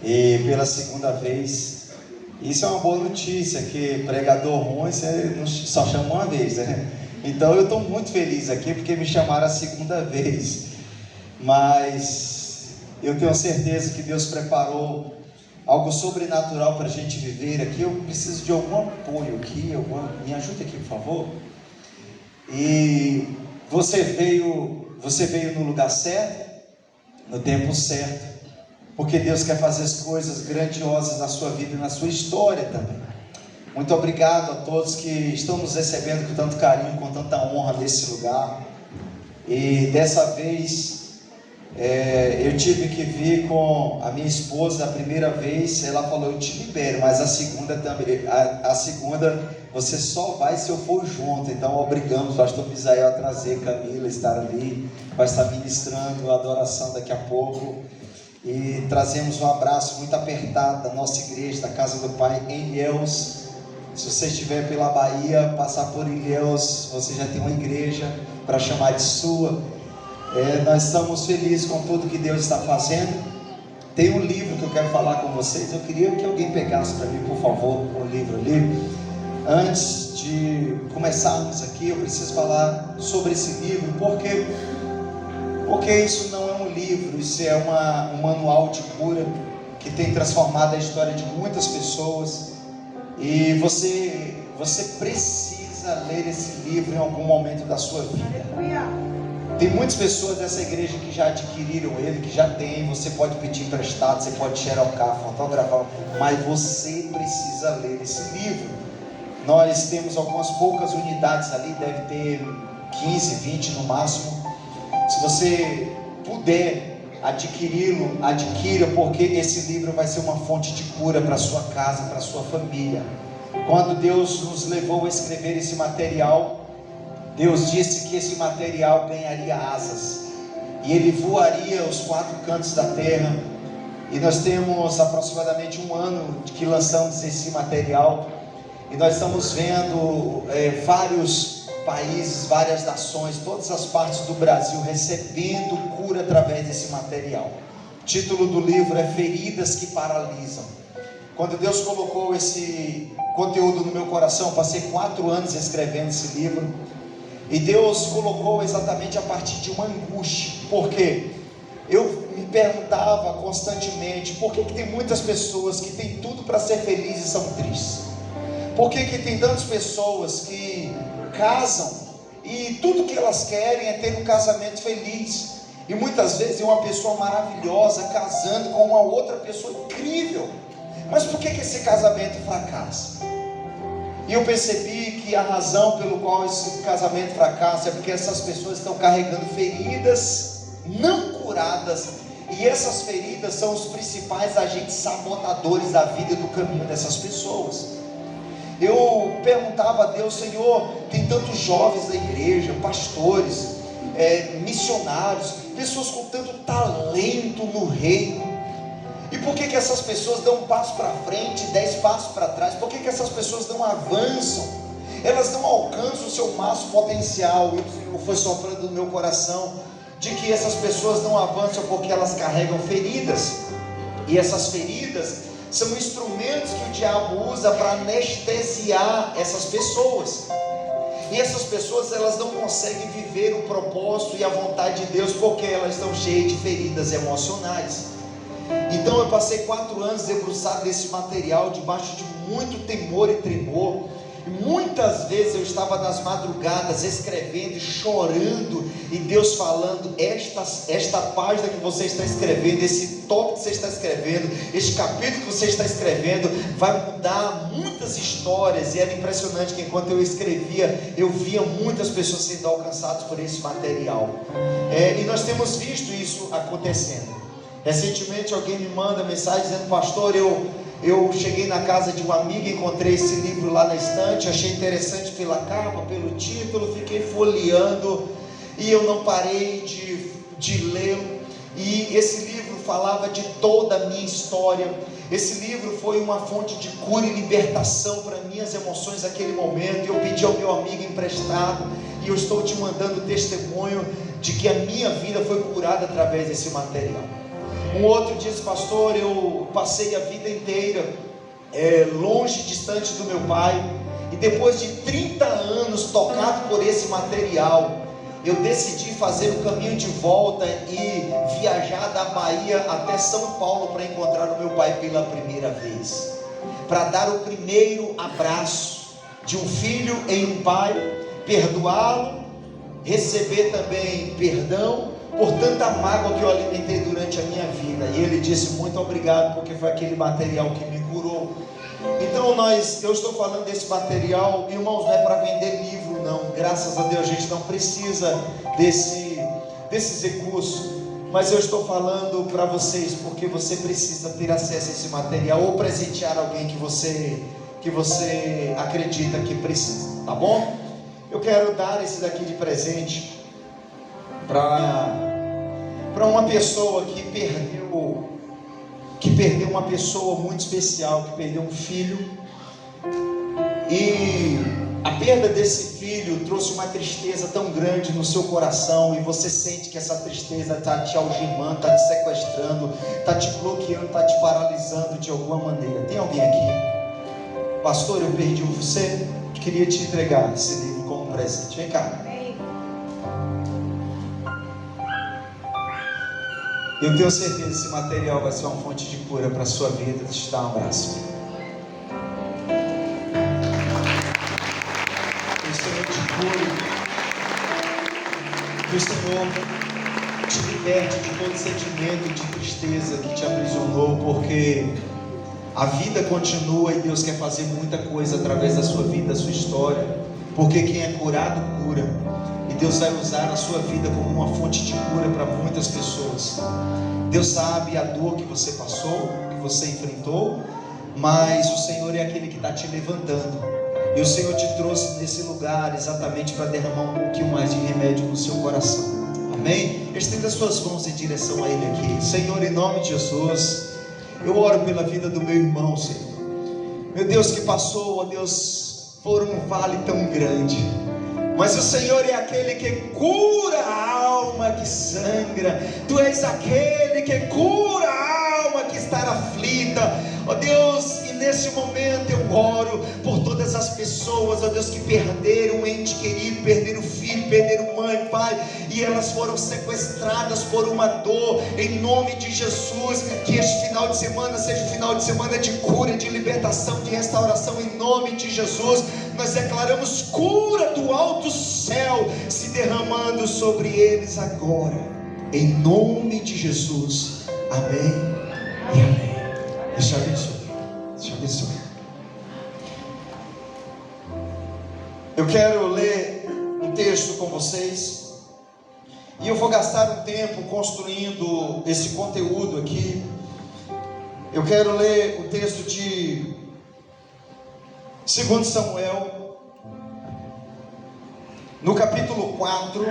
E pela segunda vez, isso é uma boa notícia, que pregador ruim você só chama uma vez, né? Então eu estou muito feliz aqui porque me chamaram a segunda vez. Mas eu tenho certeza que Deus preparou algo sobrenatural para a gente viver aqui. Eu preciso de algum apoio aqui, me ajude aqui, por favor. E você veio no lugar certo, no tempo certo, porque Deus quer fazer as coisas grandiosas na sua vida e na sua história também. Muito obrigado a todos que estão nos recebendo com tanto carinho, com tanta honra nesse lugar. E dessa vez eu tive que vir com a minha esposa. A primeira vez ela falou: eu te libero, mas a segunda também. A segunda você só vai se eu for junto. Então obrigamos o pastor Misael a trazer Camila, estar ali, vai estar ministrando a adoração daqui a pouco. E trazemos um abraço muito apertado da nossa igreja, da Casa do Pai em Ilhéus. Se você estiver pela Bahia, passar por Ilhéus, você já tem uma igreja para chamar de sua. Nós estamos felizes com tudo que Deus está fazendo. Tem um livro que eu quero falar com vocês. Eu queria que alguém pegasse para mim, por favor, o livro ali. Antes de começarmos aqui, eu preciso falar sobre esse livro. Porque isso não é um livro, isso é um manual de cura que tem transformado a história de muitas pessoas. E você precisa ler esse livro em algum momento da sua vida. Tem muitas pessoas dessa igreja que já adquiriram ele, que já tem. Você pode pedir emprestado, você pode xerocar, fotografar, mas você precisa ler esse livro. Nós temos algumas poucas unidades ali, deve ter 15, 20 no máximo. Se você puder adquiri-lo, adquira, porque esse livro vai ser uma fonte de cura para a sua casa, para a sua família. Quando Deus nos levou a escrever esse material, Deus disse que esse material ganharia asas e ele voaria aos 4 cantos da terra. E nós temos aproximadamente um ano que lançamos esse material, e nós estamos vendo vários países, várias nações, todas as partes do Brasil recebendo cura através desse material. O título do livro é Feridas que Paralisam. Quando Deus colocou esse conteúdo no meu coração, passei 4 anos escrevendo esse livro. E Deus colocou exatamente a partir de uma angústia. Por quê? Eu me perguntava constantemente: por que tem muitas pessoas que têm tudo para ser felizes e são tristes? Por que tem tantas pessoas que casam e tudo que elas querem é ter um casamento feliz? E muitas vezes é uma pessoa maravilhosa casando com uma outra pessoa incrível. Mas por que esse casamento fracassa? E eu percebi que a razão pelo qual esse casamento fracassa é porque essas pessoas estão carregando feridas não curadas. E essas feridas são os principais agentes sabotadores da vida e do caminho dessas pessoas. Eu perguntava a Deus: Senhor, tem tantos jovens da igreja, pastores, missionários, pessoas com tanto talento no reino. E por que essas pessoas dão um passo para frente, 10 passos para trás? Por que essas pessoas não avançam? Elas não alcançam o seu máximo potencial. E o Senhor foi soprando no meu coração de que essas pessoas não avançam porque elas carregam feridas. E essas feridas são instrumentos que o diabo usa para anestesiar essas pessoas. E essas pessoas, elas não conseguem viver o propósito e a vontade de Deus porque elas estão cheias de feridas emocionais. Então eu passei 4 anos debruçado nesse material, debaixo de muito temor e tremor. E muitas vezes eu estava nas madrugadas escrevendo e chorando, e Deus falando: esta página que você está escrevendo, esse tópico que você está escrevendo, este capítulo que você está escrevendo, vai mudar muitas histórias. E era impressionante que enquanto eu escrevia, eu via muitas pessoas sendo alcançadas por esse material. E nós temos visto isso acontecendo. Recentemente alguém me manda mensagem dizendo: pastor, eu cheguei na casa de uma amiga, encontrei esse livro lá na estante, achei interessante pela capa, pelo título, fiquei folheando e eu não parei de lê-lo. E esse livro falava de toda a minha história. Esse livro foi uma fonte de cura e libertação para minhas emoções naquele momento. Eu pedi ao meu amigo emprestado, e eu estou te mandando testemunho de que a minha vida foi curada através desse material. Um outro disse: pastor, eu passei a vida inteira longe, distante do meu pai, e depois de 30 anos tocado por esse material, eu decidi fazer o caminho de volta e viajar da Bahia até São Paulo para encontrar o meu pai pela primeira vez, para dar o primeiro abraço de um filho em um pai, perdoá-lo, receber também perdão por tanta mágoa que eu alimentei durante a minha vida. E ele disse: muito obrigado, porque foi aquele material que me curou. Então eu estou falando desse material, irmãos, não é para vender livro não, graças a Deus a gente não precisa desses recursos, mas eu estou falando para vocês, porque você precisa ter acesso a esse material, ou presentear alguém que você acredita que precisa, tá bom? Eu quero dar esse daqui de presente para uma pessoa que perdeu uma pessoa muito especial, que perdeu um filho, e a perda desse filho trouxe uma tristeza tão grande no seu coração, e você sente que essa tristeza está te algemando, está te sequestrando, está te bloqueando, está te paralisando de alguma maneira. Tem alguém aqui? Pastor, eu perdi você, queria te entregar esse livro como presente. Vem cá. Eu tenho certeza que esse material vai ser uma fonte de cura para a sua vida. Deixa eu te dar um abraço. Que o Senhor te cure, que o Senhor te liberte de todo sentimento de tristeza que te aprisionou, porque a vida continua e Deus quer fazer muita coisa através da sua vida, da sua história, porque quem é curado, cura. E Deus vai usar a sua vida como uma fonte de cura para muitas pessoas. Deus sabe a dor que você passou, que você enfrentou, mas o Senhor é aquele que está te levantando. E o Senhor te trouxe nesse lugar exatamente para derramar um pouquinho mais de remédio no seu coração. Amém? Estenda as suas mãos em direção a Ele aqui. Senhor, em nome de Jesus, eu oro pela vida do meu irmão, Senhor. Meu Deus, que passou, ó Deus, por um vale tão grande. Mas o Senhor é aquele que cura a alma que sangra. Tu és aquele que cura a alma que está aflita. Ó Deus, e nesse momento eu oro por todas as pessoas, ó Deus, que perderam um ente querido, perderam filho, perderam mãe, pai, e elas foram sequestradas por uma dor. Em nome de Jesus, que este final de semana seja um final de semana de cura, de libertação, de restauração. Em nome de Jesus, nós declaramos cura do alto céu se derramando sobre eles agora, em nome de Jesus. Amém e amém. Deus te abençoe. Deus te abençoe. Eu quero ler um texto com vocês, e eu vou gastar um tempo construindo esse conteúdo aqui. Eu quero ler o texto de 2 Samuel, no capítulo 4.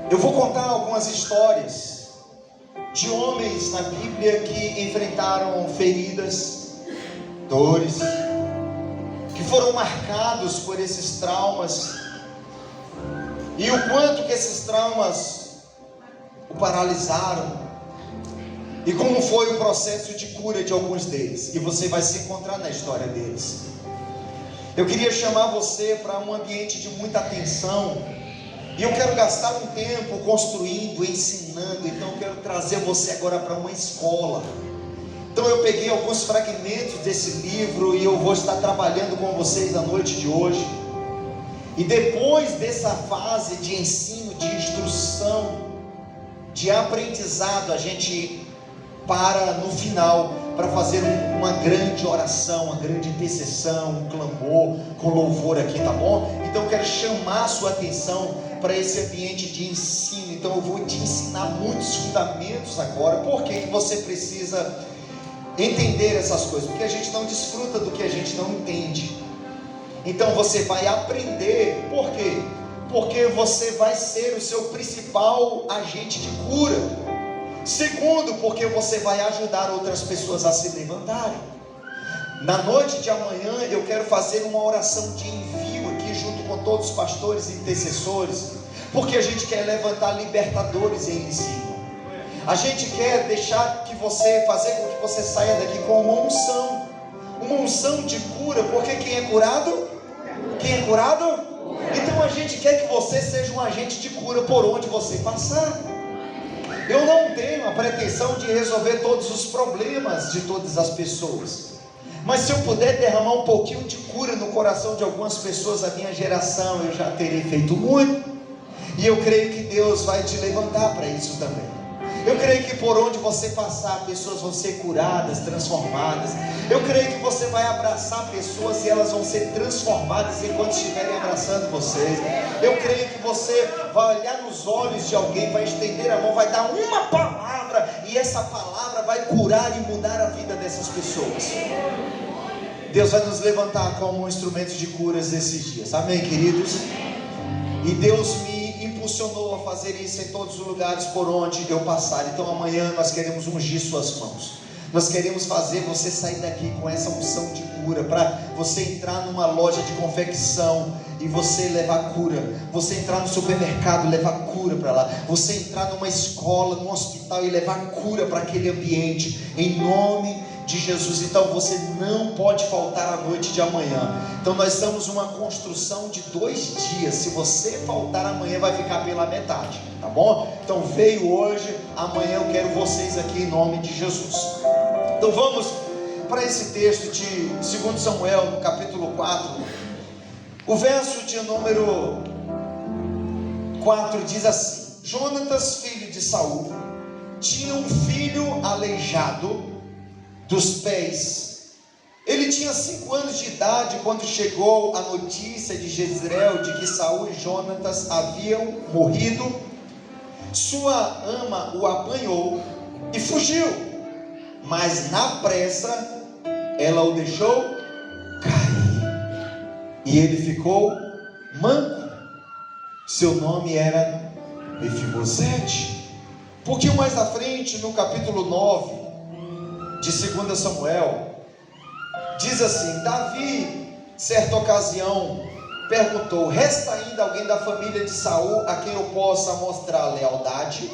Eu vou contar algumas histórias de homens na Bíblia que enfrentaram feridas, dores, que foram marcados por esses traumas, e o quanto que esses traumas o paralisaram, e como foi o processo de cura de alguns deles. E você vai se encontrar na história deles. Eu queria chamar você para um ambiente de muita atenção, e eu quero gastar um tempo construindo, ensinando. Então eu quero trazer você agora para uma escola. Então eu peguei alguns fragmentos desse livro e eu vou estar trabalhando com vocês na noite de hoje. E depois dessa fase de ensino, de instrução, de aprendizado, a gente para no final para fazer uma grande oração, uma grande intercessão, um clamor com louvor aqui, tá bom? Então eu quero chamar a sua atenção para esse ambiente de ensino. Então eu vou te ensinar muitos fundamentos agora. Por que você precisa entender essas coisas? Porque a gente não desfruta do que a gente não entende. Então você vai aprender. Por quê? Porque você vai ser o seu principal agente de cura. Segundo, porque você vai ajudar outras pessoas a se levantarem. Na noite de amanhã eu quero fazer uma oração de envio aqui junto com todos os pastores e intercessores, porque a gente quer levantar libertadores em Lisboa. A gente quer deixar fazer com que você saia daqui com uma unção de cura, porque quem é curado? Quem é curado? Então a gente quer que você seja um agente de cura por onde você passar. Eu não tenho a pretensão de resolver todos os problemas de todas as pessoas, mas se eu puder derramar um pouquinho de cura no coração de algumas pessoas da minha geração, eu já terei feito muito. E eu creio que Deus vai te levantar para isso também. Eu creio que por onde você passar, pessoas vão ser curadas, transformadas. Eu creio que você vai abraçar pessoas e elas vão ser transformadas enquanto estiverem abraçando vocês. Eu creio que você vai olhar nos olhos de alguém, vai estender a mão, vai dar uma palavra, e essa palavra vai curar e mudar a vida dessas pessoas. Deus vai nos levantar como um instrumento de curas nesses dias. Amém, queridos? E Deus me impulsionou a fazer isso em todos os lugares por onde eu passar. Então amanhã nós queremos ungir suas mãos. Nós queremos fazer você sair daqui com essa unção de cura, para você entrar numa loja de confecção e você levar cura. Você entrar no supermercado e levar cura para lá. Você entrar numa escola, num hospital e levar cura para aquele ambiente, em nome de Jesus. Então você não pode faltar a noite de amanhã. Então nós estamos numa construção de 2 dias. Se você faltar amanhã, vai ficar pela metade, tá bom? Então veio hoje, amanhã eu quero vocês aqui em nome de Jesus. Então vamos para esse texto de 2 Samuel, no capítulo 4. O verso de número 4 diz assim: Jonatas, filho de Saul, tinha um filho aleijado dos pés. Ele tinha 5 anos de idade quando chegou a notícia de Jezreel de que Saul e Jonatas haviam morrido. Sua ama o apanhou e fugiu, mas na pressa ela o deixou cair e ele ficou manco. Seu nome era Mefibosete. Um pouquinho mais à frente, no capítulo 9 de 2 Samuel, diz assim: Davi, certa ocasião, perguntou: resta ainda alguém da família de Saul a quem eu possa mostrar lealdade?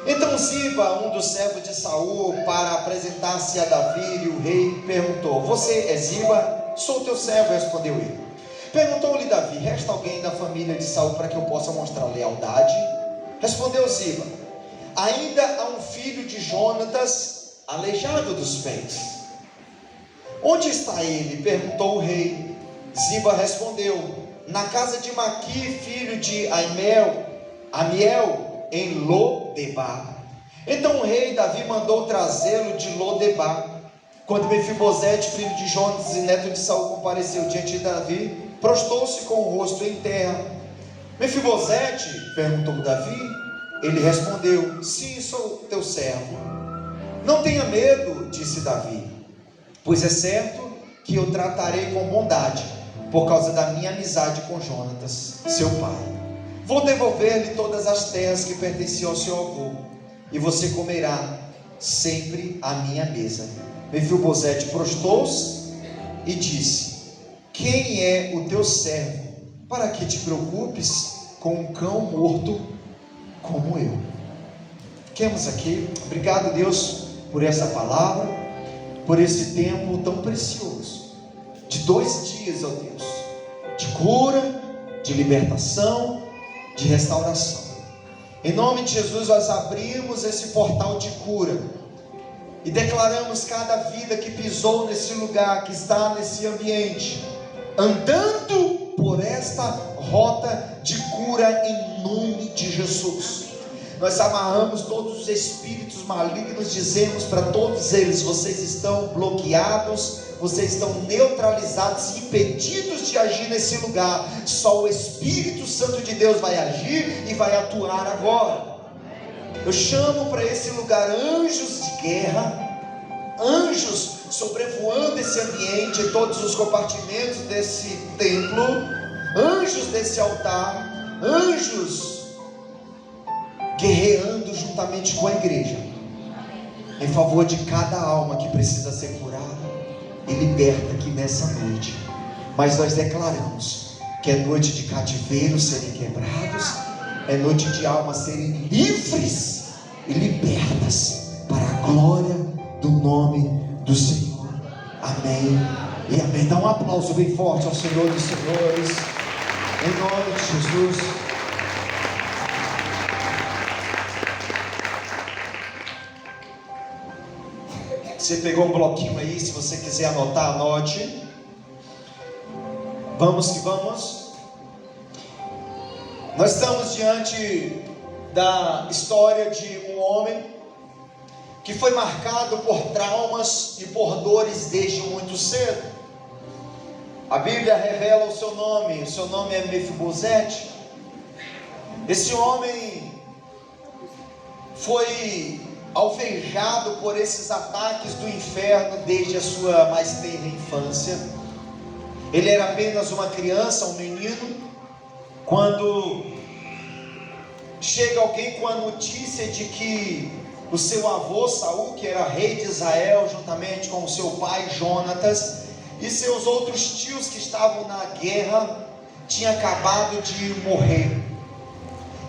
Então Ziba, um dos servos de Saul, para apresentar-se a Davi, e o rei perguntou: você é Ziba? Sou teu servo, respondeu ele. Perguntou-lhe Davi: resta alguém da família de Saul para que eu possa mostrar lealdade? Respondeu Ziba: ainda há um filho de Jonatas, aleijado dos pés. Onde está ele? Perguntou o rei. Ziba respondeu: na casa de Maqui, filho de Amiel, em Lodebar. Então o rei Davi mandou trazê-lo de Lodebar. Quando Mefibosete, filho de Jonatas e neto de Saul, compareceu diante de Davi, prostou-se com o rosto em terra. Mefibosete? Perguntou Davi. Ele respondeu: sim, sou teu servo. Não tenha medo, disse Davi, pois é certo que eu tratarei com bondade, por causa da minha amizade com Jonatas, seu pai. Vou devolver-lhe todas as terras que pertenciam ao seu avô, e você comerá sempre à minha mesa. Mefibosete prostou-se e disse: quem é o teu servo, para que te preocupes com um cão morto como eu? Fiquemos aqui. Obrigado, Deus, por essa palavra, por esse tempo tão precioso, de 2 dias, ó Deus, de cura, de libertação, de restauração. Em nome de Jesus nós abrimos esse portal de cura e declaramos cada vida que pisou nesse lugar, que está nesse ambiente, andando por esta rota de cura em nome de Jesus. Nós amarramos todos os espíritos malignos, dizemos para todos eles: vocês estão bloqueados, vocês estão neutralizados, impedidos de agir nesse lugar. Só o Espírito Santo de Deus vai agir e vai atuar agora. Eu chamo para esse lugar anjos de guerra, anjos sobrevoando esse ambiente, todos os compartimentos desse templo, anjos desse altar, anjos guerreando juntamente com a igreja, em favor de cada alma que precisa ser curada e liberta aqui nessa noite. Mas nós declaramos que é noite de cativeiros serem quebrados, é noite de almas serem livres e libertas para a glória do nome do Senhor. Amém e amém. Dá um aplauso bem forte ao Senhor dos Senhores, em nome de Jesus. Você pegou um bloquinho aí, se você quiser anotar, anote. Vamos que vamos. Nós estamos diante da história de um homem que foi marcado por traumas e por dores desde muito cedo. A Bíblia revela o seu nome é Mefibosete. Esse homem foi alvejado por esses ataques do inferno desde a sua mais tenra infância. Ele era apenas uma criança, um menino, quando chega alguém com a notícia de que o seu avô Saul, que era rei de Israel, juntamente com o seu pai Jonatas e seus outros tios que estavam na guerra, tinha acabado de morrer.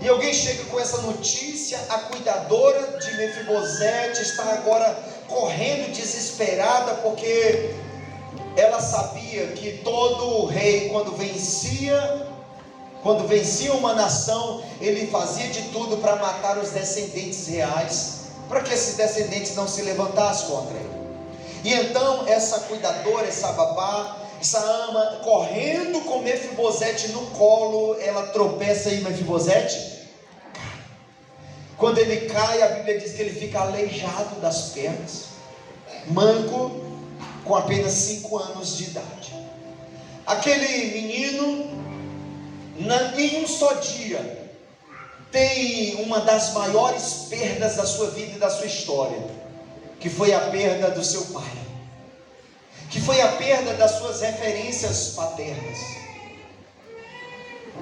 E alguém chega com essa notícia, a cuidadora de Mefibosete está agora correndo desesperada, porque ela sabia que todo rei, quando vencia uma nação, ele fazia de tudo para matar os descendentes reais, para que esses descendentes não se levantassem contra ele. E então essa cuidadora, essa babá, essa ama, correndo com Mefibosete no colo, ela tropeça em Mefibosete. Quando ele cai, a Bíblia diz que ele fica aleijado das pernas, manco, com apenas 5 anos de idade. Aquele menino, em um só dia, tem uma das maiores perdas da sua vida e da sua história, que foi a perda do seu pai, que foi a perda das suas referências paternas.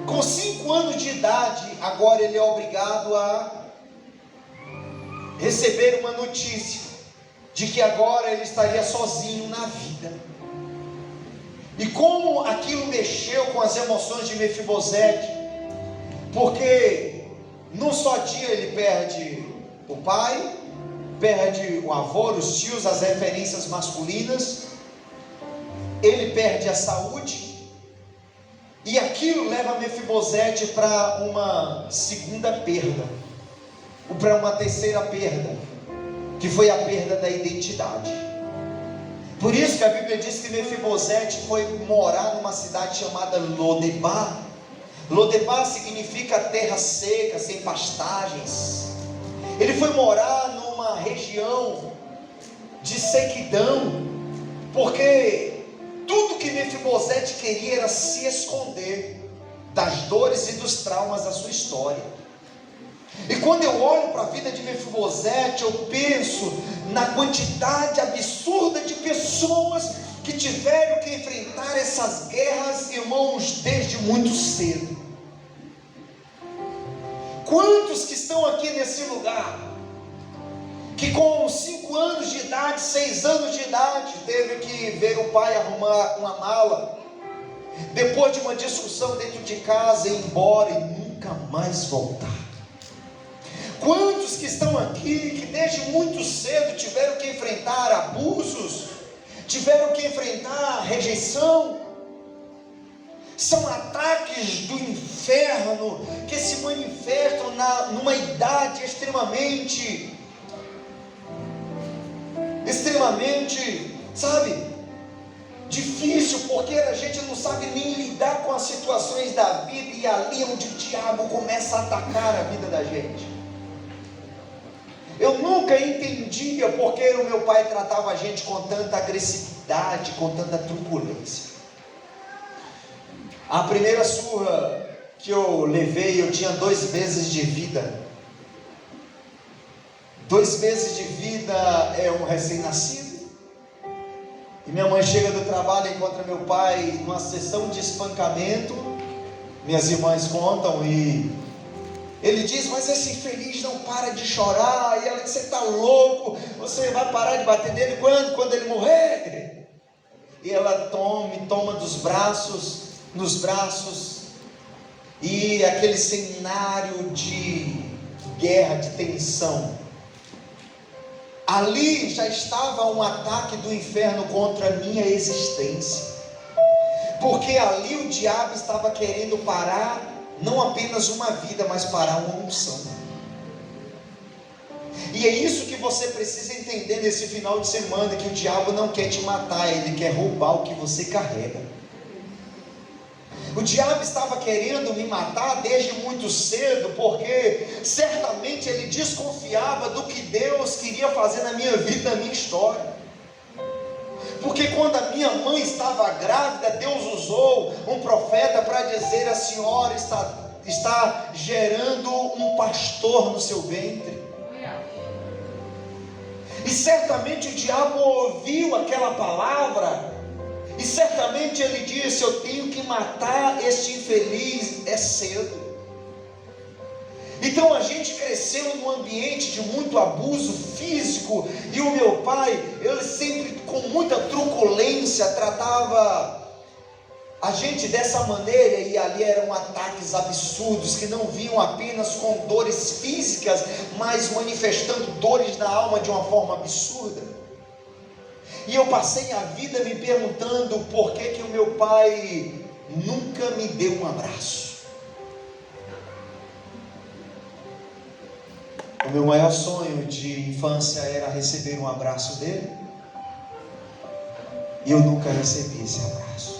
Com 5 anos de idade, agora ele é obrigado a receber uma notícia de que agora ele estaria sozinho na vida. E como aquilo mexeu com as emoções de Mefibosete, porque num só dia ele perde o pai, perde o avô, os tios, as referências masculinas, ele perde a saúde, e aquilo leva Mefibosete para uma segunda perda, ou para uma terceira perda, que foi a perda da identidade. Por isso que a Bíblia diz que Mefibosete foi morar numa cidade chamada Lodebar. Lodebar significa terra seca, sem pastagens. Ele foi morar numa região de sequidão, porque tudo que Mefibosete queria era se esconder das dores e dos traumas da sua história. E quando eu olho para a vida de Mefibosete, eu penso na quantidade absurda de pessoas que tiveram que enfrentar essas guerras, irmãos, desde muito cedo. Quantos que estão aqui nesse lugar, que com 5 anos de idade, 6 anos de idade, teve que ver o pai arrumar uma mala, depois de uma discussão dentro de casa, ir embora e nunca mais voltar? Quantos que estão aqui, que desde muito cedo tiveram que enfrentar abusos, tiveram que enfrentar rejeição? São ataques do inferno que se manifestam numa idade extremamente, difícil, porque a gente não sabe nem lidar com as situações da vida, e ali é onde o diabo começa a atacar a vida da gente. Eu nunca entendia porque o meu pai tratava a gente com tanta agressividade, com tanta truculência. A primeira surra que eu levei, eu tinha 2 meses de vida. 2 meses de vida é um recém-nascido. E minha mãe chega do trabalho e encontra meu pai numa sessão de espancamento. Minhas irmãs contam, e ele diz: mas esse infeliz não para de chorar. E ela diz: você está louco? Você vai parar de bater nele quando ele morrer? E ela me toma nos braços, e aquele cenário de guerra, de tensão, Ali já estava um ataque do inferno contra a minha existência, porque ali o diabo estava querendo parar não apenas uma vida, mas parar uma unção. E é isso que você precisa entender nesse final de semana, que o diabo não quer te matar, ele quer roubar o que você carrega. O diabo estava querendo me matar desde muito cedo, porque certamente ele desconfiava do que Deus queria fazer na minha vida, na minha história. Porque quando a minha mãe estava grávida, Deus usou um profeta para dizer: a senhora está gerando um pastor no seu ventre. E certamente o diabo ouviu aquela palavra, e certamente ele disse: eu tenho que matar este infeliz, é cedo. Então a gente cresceu num ambiente de muito abuso físico, e o meu pai, ele sempre com muita truculência tratava a gente dessa maneira, e ali eram ataques absurdos, que não vinham apenas com dores físicas, mas manifestando dores na alma de uma forma absurda. E eu passei a vida me perguntando por que o meu pai nunca me deu um abraço. O meu maior sonho de infância era receber um abraço dele, e eu nunca recebi esse abraço.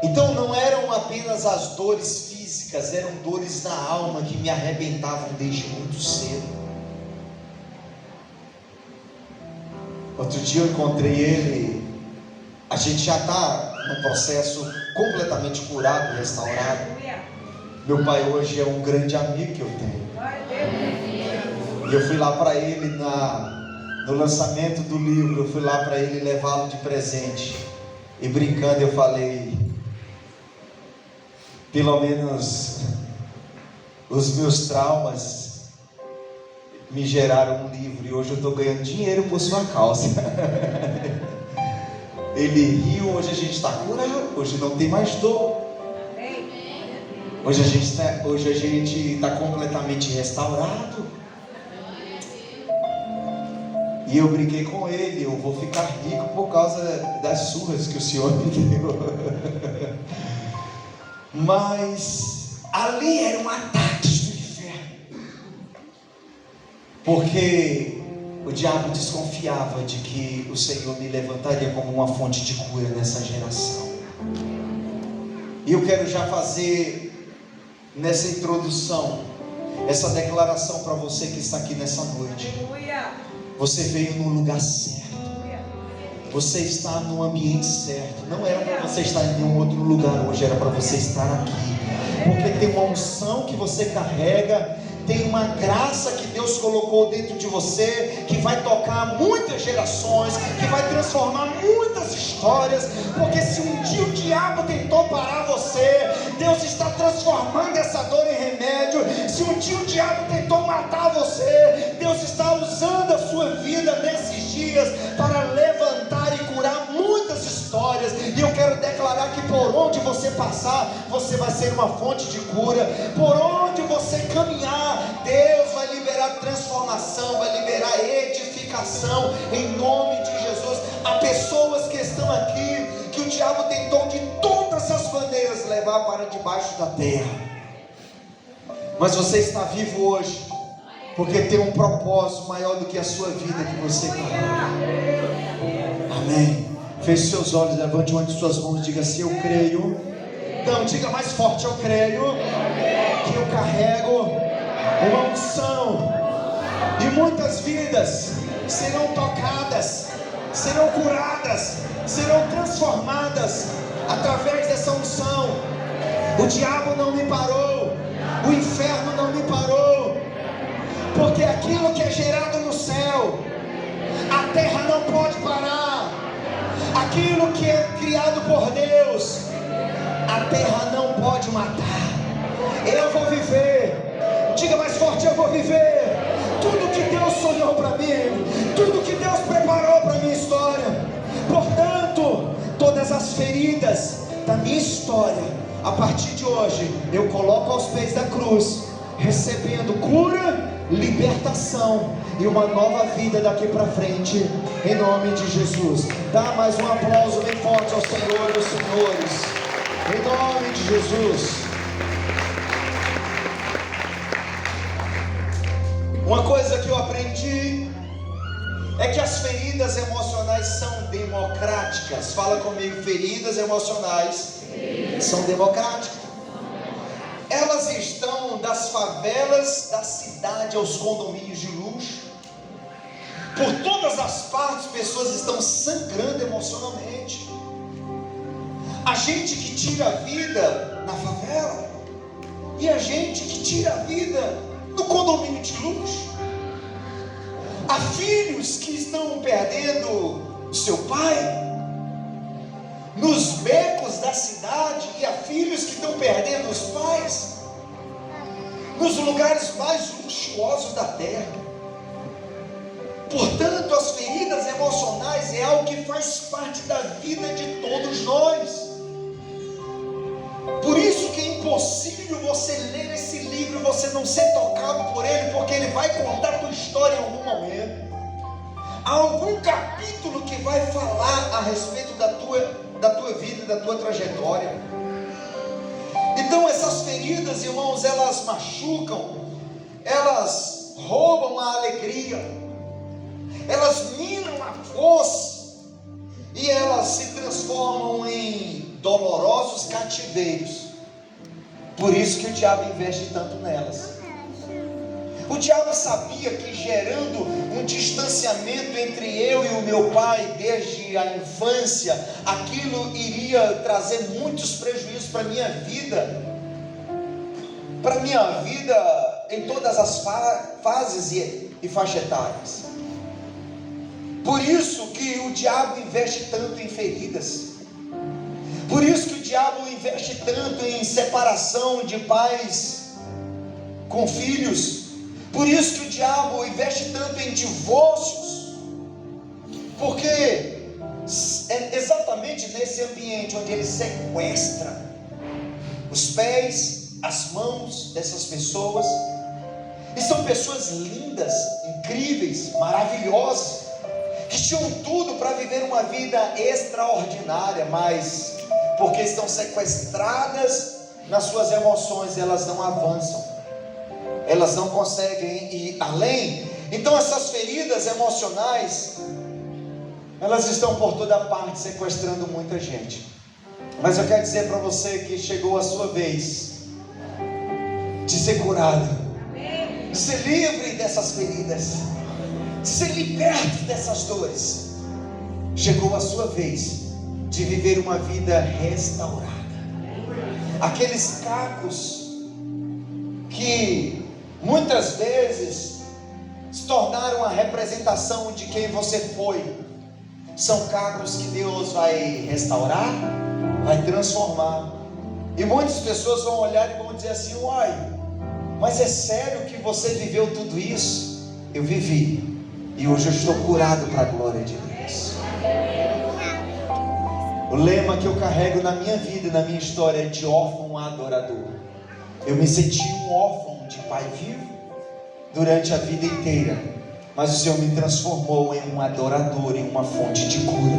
Então não eram apenas as dores físicas, eram dores na alma que me arrebentavam desde muito cedo. Outro dia eu encontrei ele, a gente já está num processo completamente curado, restaurado. Meu pai hoje é um grande amigo que eu tenho. E eu fui lá para ele no lançamento do livro, eu fui lá para ele levá-lo de presente. E brincando eu falei: pelo menos os meus traumas me geraram um livro, e hoje eu estou ganhando dinheiro por sua causa. Ele riu, hoje a gente está curado, hoje não tem mais dor. Hoje a gente está completamente restaurado. E eu brinquei com ele: eu vou ficar rico por causa das surras que o Senhor me deu. Mas ali eram ataques do inferno, porque o diabo desconfiava de que o Senhor me levantaria como uma fonte de cura nessa geração. E eu quero já fazer nessa introdução essa declaração para você que está aqui nessa noite. Você veio no lugar certo, você está no ambiente certo. Não era para você estar em nenhum outro lugar hoje, era para você estar aqui, porque tem uma unção que você carrega, tem uma graça que Deus colocou dentro de você, que vai tocar muitas gerações, que vai transformar muitas histórias. Porque se um dia o diabo tentou parar você, Deus está transformando essa dor em remédio. Se um dia o diabo tentou matar você, Deus está usando a sua vida nesses dias para levantar e curar muitas histórias. E eu quero declarar que por onde você passar, você vai ser uma fonte de cura. Por onde você caminhar, Deus vai liberar transformação, vai liberar edificação em nome de Jesus. Há pessoas que estão aqui que o diabo tentou de todas as maneiras levar para debaixo da terra, mas você está vivo hoje porque tem um propósito maior do que a sua vida que você carrega. Amém. Feche seus olhos, levante uma de suas mãos e diga assim: eu creio. Então diga mais forte: eu creio que eu carrego uma unção, e muitas vidas serão tocadas, serão curadas, serão transformadas através dessa unção. O diabo não me parou, o inferno não me parou, porque aquilo que é gerado no céu, a terra não pode parar. Aquilo que é criado por Deus, a terra não pode matar. Eu vou viver. Diga mais forte: eu vou viver tudo que Deus sonhou para mim, tudo que Deus preparou para minha história. Portanto, todas as feridas da minha história, a partir de hoje, eu coloco aos pés da cruz, recebendo cura, libertação e uma nova vida daqui para frente, em nome de Jesus. Dá mais um aplauso bem forte ao Senhor dos Senhores, em nome de Jesus. Uma coisa que eu aprendi é que as feridas emocionais são democráticas. Fala comigo, feridas emocionais são democráticas. Elas estão das favelas da cidade aos condomínios de luxo. Por todas as partes, pessoas estão sangrando emocionalmente. A gente que tira a vida na favela e a gente que tira a vida no condomínio de luxo. Há filhos que estão perdendo o seu pai nos becos da cidade, e há filhos que estão perdendo os pais nos lugares mais luxuosos da terra. Portanto, as feridas emocionais é algo que faz parte da vida de todos nós. Por isso que é impossível você ler esse livro e você não ser tocado por ele, porque ele vai contar a tua história em algum momento. Há algum capítulo que vai falar a respeito da tua vida e da tua trajetória. Então essas feridas, irmãos, elas machucam, elas roubam a alegria, elas minam a força e elas se transformam em dolorosos cativeiros. Por isso que o diabo investe tanto nelas. O diabo sabia que gerando um distanciamento entre eu e o meu pai desde a infância, aquilo iria trazer muitos prejuízos para a minha vida. Para a minha vida em todas as fases e faixa etárias. Por isso que o diabo investe tanto em feridas. Por isso que o diabo investe tanto em separação de pais com filhos. Por isso que o diabo investe tanto em divórcios. Porque é exatamente nesse ambiente onde ele sequestra os pés, as mãos dessas pessoas. E são pessoas lindas, incríveis, maravilhosas, que tinham tudo para viver uma vida extraordinária, mas porque estão sequestradas nas suas emoções, elas não avançam, elas não conseguem ir além. Então essas feridas emocionais, elas estão por toda parte sequestrando muita gente. Mas eu quero dizer para você que chegou a sua vez de ser curado, de ser livre dessas feridas, de ser liberto dessas dores. Chegou a sua vez de viver uma vida restaurada. Aqueles cacos que muitas vezes se tornaram a representação de quem você foi, são cacos que Deus vai restaurar, vai transformar. E muitas pessoas vão olhar e vão dizer assim: uai, mas é sério que você viveu tudo isso? Eu vivi, e hoje eu estou curado para a glória de Deus. O lema que eu carrego na minha vida e na minha história é de órfão a adorador. Eu me senti um órfão de pai vivo durante a vida inteira, mas o Senhor me transformou em um adorador, em uma fonte de cura.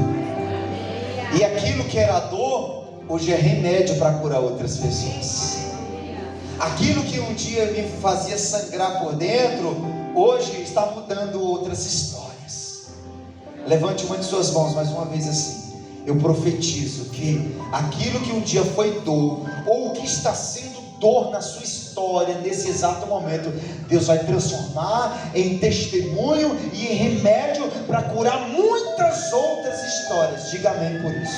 E aquilo que era dor, hoje é remédio para curar outras pessoas. Aquilo que um dia me fazia sangrar por dentro, hoje está mudando outras histórias. Levante uma de suas mãos mais uma vez assim. Eu profetizo que aquilo que um dia foi dor, ou que está sendo dor na sua história nesse exato momento, Deus vai transformar em testemunho e em remédio para curar muitas outras histórias. Diga amém por isso.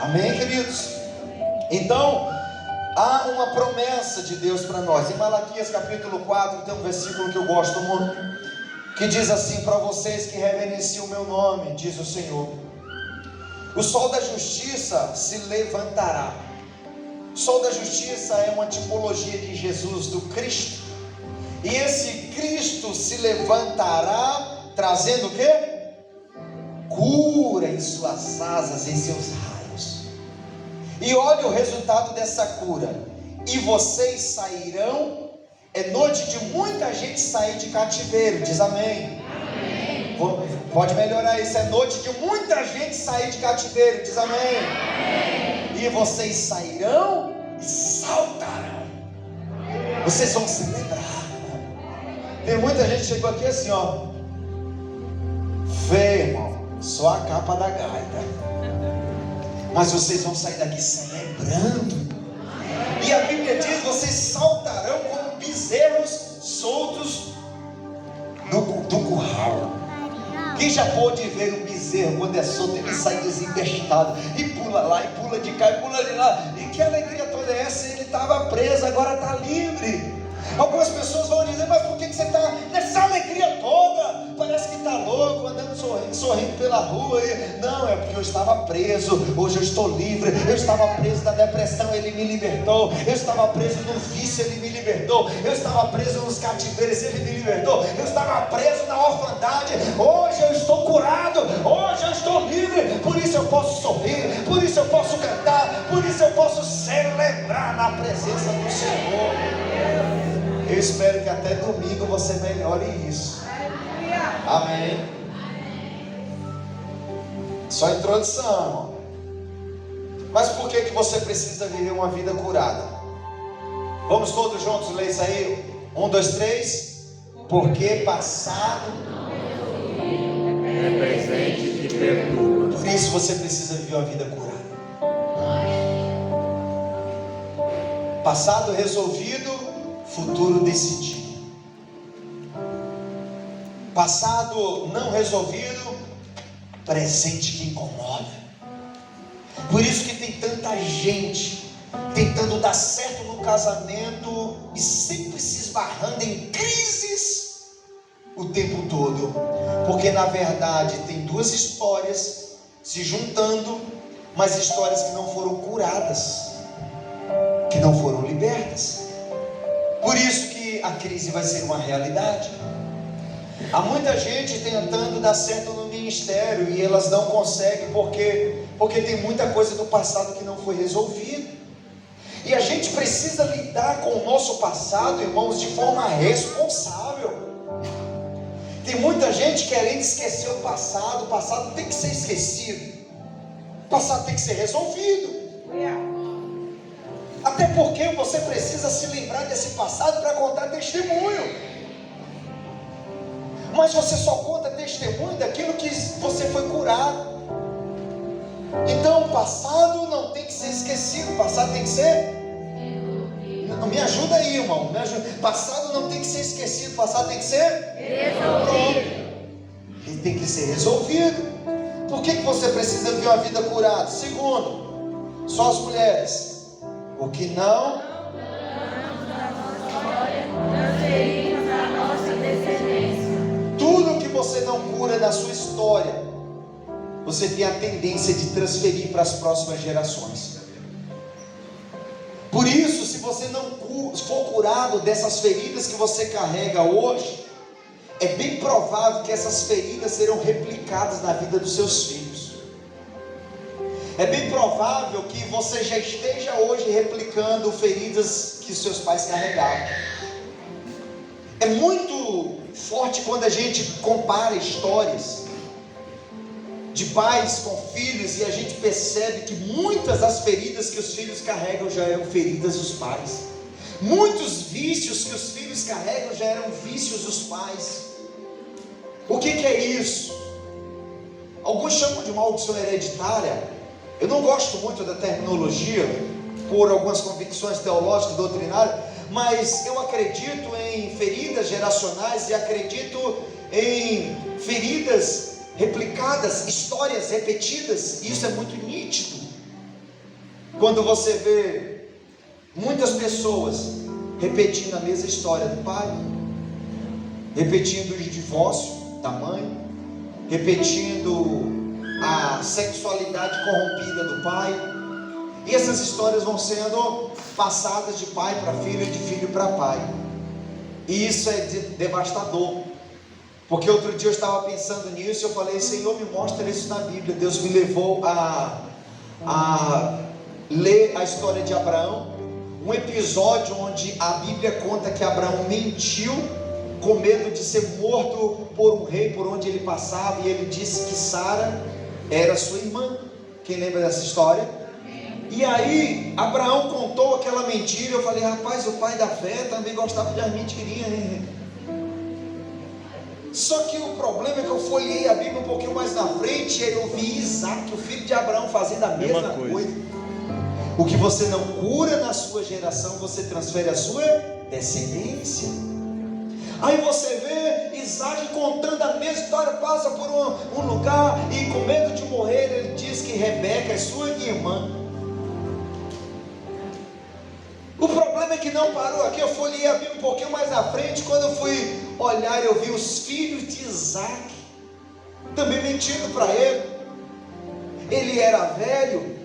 Amém, queridos? Então, há uma promessa de Deus para nós. Em Malaquias capítulo 4 tem um versículo que eu gosto muito, que diz assim: para vocês que reverenciam o meu nome, diz o Senhor, o sol da justiça se levantará. O sol da justiça é uma tipologia de Jesus, do Cristo. E esse Cristo se levantará trazendo o quê? Cura em suas asas, em seus raios. E olha o resultado dessa cura: e vocês sairão É noite de muita gente sair de cativeiro. Diz amém. Amém. Pode melhorar isso. É noite de muita gente sair de cativeiro. Diz amém. Amém. E vocês sairão e saltarão. Vocês vão celebrar. Tem muita gente que chegou aqui assim, ó. Vê, irmão, só a capa da gaita. Mas vocês vão sair daqui celebrando. E a Bíblia diz: vocês saltarão como bezerros soltos do curral. Quem já pôde ver um bezerro quando é solto, ele sai desembestado e pula lá, e pula de cá, e pula de lá. E que alegria toda é essa? Ele estava preso, agora está livre. Algumas pessoas vão dizer: mas por que você está nessa alegria toda? Parece que está louco, andando sorrindo pela rua. Não, é porque eu estava preso, hoje eu estou livre. Eu estava preso da depressão, Ele me libertou. Eu estava preso no vício, Ele me libertou. Eu estava preso nos cativeiros, Ele me libertou. Eu estava preso na orfandade, hoje eu estou curado. Hoje eu estou livre, por isso eu posso sorrir, por isso eu posso cantar, por isso eu posso celebrar na presença do Senhor. Eu espero que até domingo você melhore isso. Amém. Só introdução, irmão. Mas por que você precisa viver uma vida curada? Vamos todos juntos ler isso aí? 1, 2, 3. Porque passado é presente que perturba. Por isso você precisa viver uma vida curada. Passado resolvido, futuro decidido. Passado não resolvido, presente que incomoda. Por isso que tem tanta gente tentando dar certo no casamento e sempre se esbarrando em crises o tempo todo. Porque na verdade tem duas histórias se juntando, mas histórias que não foram curadas, que não foram libertas. Por isso que a crise vai ser uma realidade. Há muita gente tentando dar certo no ministério e elas não conseguem porque tem muita coisa do passado que não foi resolvida. E a gente precisa lidar com o nosso passado, irmãos, de forma responsável. Tem muita gente querendo esquecer o passado tem que ser esquecido, o passado tem que ser resolvido. Até porque você precisa se lembrar desse passado para contar testemunho. Mas você só conta testemunho daquilo que você foi curado. Então o passado não tem que ser esquecido, o passado tem que ser... Não, me ajuda aí, irmão, me ajuda. Passado não tem que ser esquecido, o passado tem que ser... resolvido. Ele tem que ser resolvido. Por que você precisa viver uma vida curada? Segundo, só as mulheres. O que não transferimos à nossa descendência. Tudo que você não cura na sua história, você tem a tendência de transferir para as próximas gerações. Por isso, se você não for curado dessas feridas que você carrega hoje, é bem provável que essas feridas serão replicadas na vida dos seus filhos. É bem provável que você já esteja hoje replicando feridas que seus pais carregavam. É muito forte quando a gente compara histórias de pais com filhos e a gente percebe que muitas das feridas que os filhos carregam já eram feridas dos pais. Muitos vícios que os filhos carregam já eram vícios dos pais. O que é isso? Alguns chamam de maldição hereditária. Eu não gosto muito da terminologia por algumas convicções teológicas, doutrinárias, mas eu acredito em feridas geracionais e acredito em feridas replicadas, histórias repetidas. Isso é muito nítido quando você vê muitas pessoas repetindo a mesma história do pai, repetindo o divórcio da mãe, repetindo a sexualidade corrompida do pai. E essas histórias vão sendo passadas de pai para filho e de filho para pai. E isso é devastador. Porque outro dia eu estava pensando nisso e eu falei: Senhor, me mostra isso na Bíblia. Deus me levou a ler a história de Abraão. um episódio onde a Bíblia conta que Abraão mentiu com medo de ser morto por um rei por onde ele passava, e ele disse que Sara era sua irmã. Quem lembra dessa história? E aí Abraão contou aquela mentira. Eu falei, rapaz, o pai da fé também gostava de as mentirinhas, hein? Só que o problema é que eu folhei a Bíblia um pouquinho mais na frente, e aí eu vi Isaac, o filho de Abraão, fazendo a mesma coisa. O que você não cura na sua geração, você transfere a sua descendência. Aí você vê Isaac contando a mesma história, passa por um lugar, e com medo de morrer, ele diz que Rebeca é sua irmã. O problema é que não parou aqui. Eu folhei a Bíblia um pouquinho mais na frente. Quando eu fui olhar, eu vi os filhos de Isaac também mentindo para ele. Ele era velho,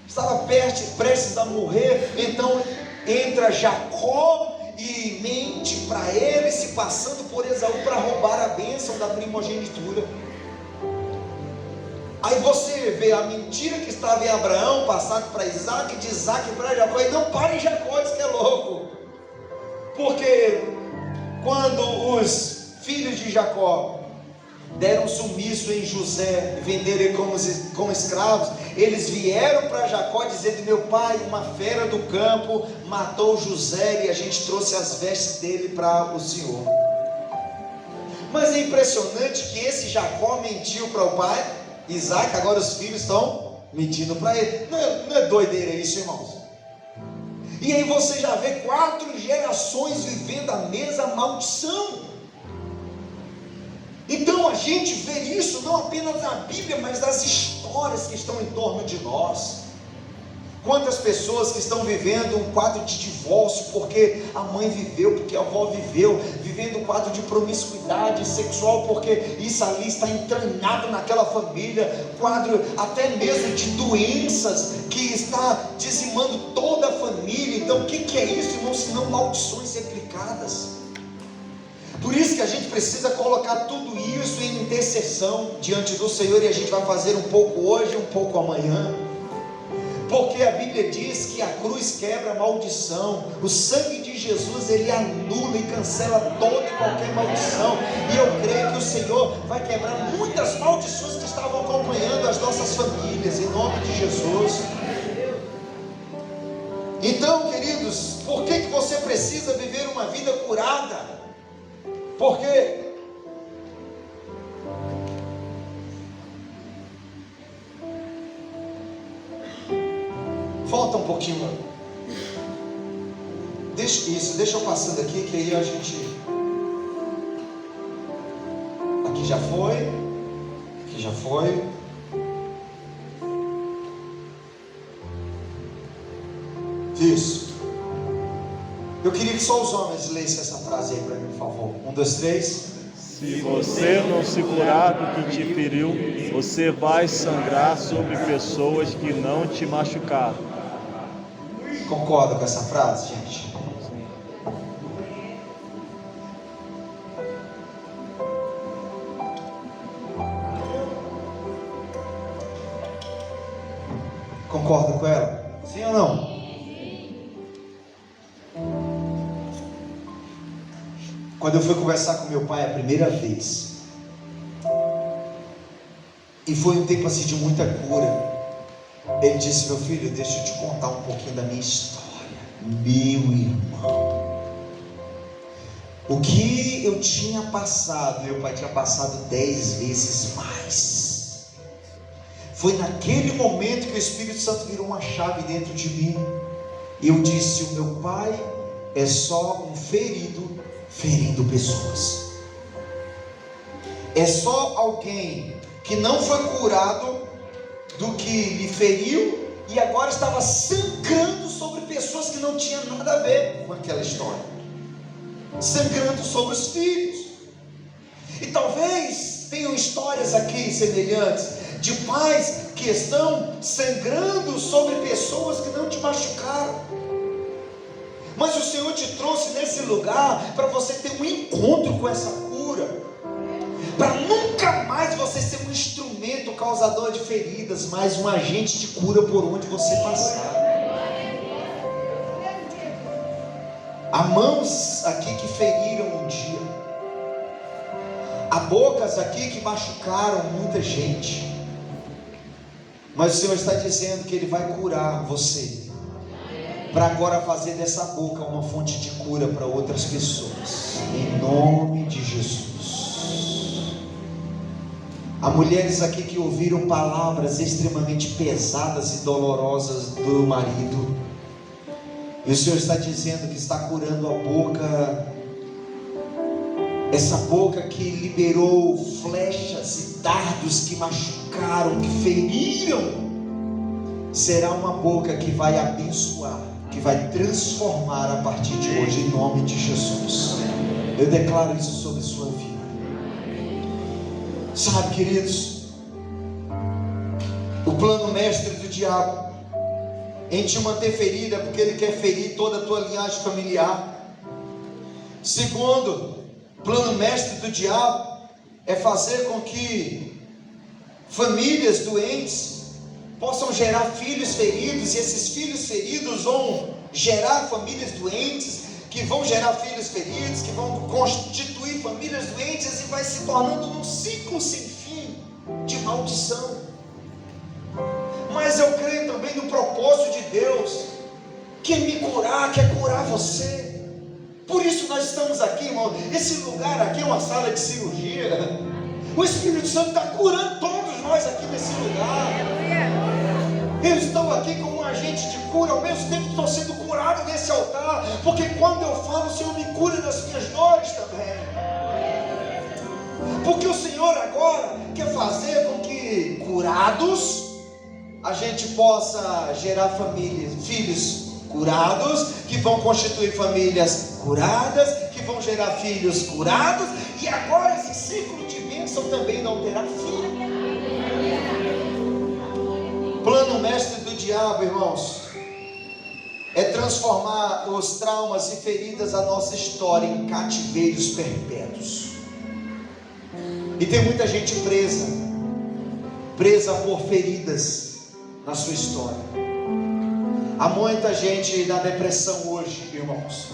estava prestes a morrer. Então entra Jacó e mente para ele, se passando por Esaú para roubar a bênção da primogenitura. Aí você vê a mentira que estava em Abraão, passado para Isaac, de Isaac para Jacó. E não para em Jacó, diz que é louco. Porque quando os filhos de Jacó deram sumiço em José, venderam ele como escravos, eles vieram para Jacó dizendo: meu pai, uma fera do campo matou José e a gente trouxe as vestes dele para o senhor. Mas é impressionante que esse Jacó mentiu para o pai Isaac, agora os filhos estão mentindo para ele. Não é doideira isso, irmãos? E aí você já vê 4 gerações vivendo a mesma maldição. Então a gente vê isso não apenas na Bíblia, mas nas histórias que estão em torno de nós. Quantas pessoas que estão vivendo um quadro de divórcio porque a mãe viveu, porque a avó viveu, vivendo um quadro de promiscuidade sexual porque isso ali está entranhado naquela família, quadro até mesmo de doenças que está dizimando toda a família. Então o que é isso, irmão, senão maldições replicadas? Por isso que a gente precisa colocar tudo isso em intercessão diante do Senhor, e a gente vai fazer um pouco hoje, um pouco amanhã. Porque a Bíblia diz que a cruz quebra a maldição, o sangue de Jesus ele anula e cancela toda e qualquer maldição, e eu creio que o Senhor vai quebrar muitas maldições que estavam acompanhando as nossas famílias, em nome de Jesus. Então, queridos, por que você precisa viver uma vida curada? Porque volta um pouquinho. Deixa eu passando aqui, que aí a gente. Aqui já foi. Aqui já foi. Isso. Eu queria que só os homens lessem essa frase aí para mim, por favor. 1, 2, 3. Se você não se curar do que te feriu, você vai sangrar sobre pessoas que não te machucaram. Concorda com essa frase, gente? Concorda com ela? Sim ou não? Quando eu fui conversar com meu pai a primeira vez, e foi um tempo assim de muita cura, ele disse: meu filho, deixa eu te contar um pouquinho da minha história. Meu irmão, o que eu tinha passado, meu pai tinha passado 10 vezes mais. Foi naquele momento que o Espírito Santo virou uma chave dentro de mim, e eu disse: o meu pai é só um ferido ferindo pessoas. É só alguém que não foi curado do que lhe feriu e agora estava sangrando sobre pessoas que não tinham nada a ver com aquela história, sangrando sobre os filhos. E talvez tenham histórias aqui semelhantes de pais que estão sangrando sobre pessoas que não te machucaram. Mas o Senhor te trouxe nesse lugar para você ter um encontro com essa cura, para nunca mais você ser um instrumento causador de feridas, mas um agente de cura por onde você passar. Há mãos aqui que feriram um dia. Há bocas aqui que machucaram muita gente. Mas o Senhor está dizendo que Ele vai curar você, para agora fazer dessa boca uma fonte de cura para outras pessoas, em nome de Jesus. Há mulheres aqui que ouviram palavras extremamente pesadas e dolorosas do marido, e o Senhor está dizendo que está curando a boca, essa boca que liberou flechas e dardos que machucaram, que feriram, será uma boca que vai abençoar, que vai transformar a partir de hoje, em nome de Jesus. Eu declaro isso sobre sua vida. Sabe, queridos, o plano mestre do diabo em te manter ferida, porque ele quer ferir toda a tua linhagem familiar. Segundo, o plano mestre do diabo é fazer com que famílias doentes possam gerar filhos feridos, e esses filhos feridos vão gerar famílias doentes, que vão gerar filhos feridos, que vão constituir famílias doentes, e vai se tornando um ciclo sem fim de maldição. Mas eu creio também no propósito de Deus, que me curar, quer curar você. Por isso nós estamos aqui, irmão. Esse lugar aqui é uma sala de cirurgia. O Espírito Santo está curando todos nós aqui nesse lugar. Eu estou aqui como um agente de cura, ao mesmo tempo que estou sendo curado nesse altar, porque quando eu falo, o Senhor me cura das minhas dores também. Porque o Senhor agora quer fazer com que, curados, a gente possa gerar famílias, filhos curados, que vão constituir famílias curadas, que vão gerar filhos curados, e agora esse ciclo de bênção também não terá fim. Plano mestre do diabo, irmãos, é transformar os traumas e feridas da nossa história em cativeiros perpétuos. E tem muita gente presa por feridas na sua história. Há muita gente na depressão hoje, irmãos.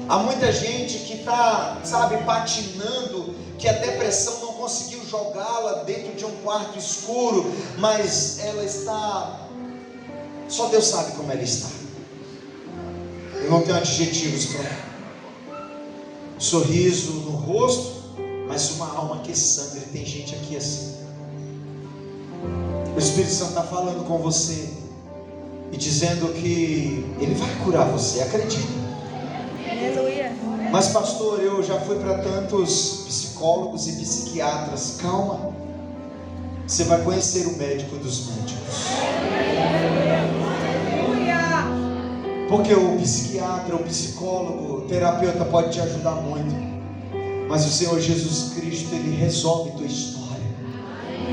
Há muita gente que está, patinando, que a depressão não conseguiu jogá-la dentro de um quarto escuro, mas ela está, só Deus sabe como ela está. Eu não tenho adjetivos para ela. Sorriso no rosto, mas uma alma que sangra. Tem gente aqui assim. O Espírito Santo está falando com você e dizendo que Ele vai curar você, acredite. Aleluia. Mas pastor, eu já fui para tantos psicólogos e psiquiatras. Calma, você vai conhecer o médico dos médicos. Porque o psiquiatra, o psicólogo, o terapeuta pode te ajudar muito, mas o Senhor Jesus Cristo, Ele resolve tua história.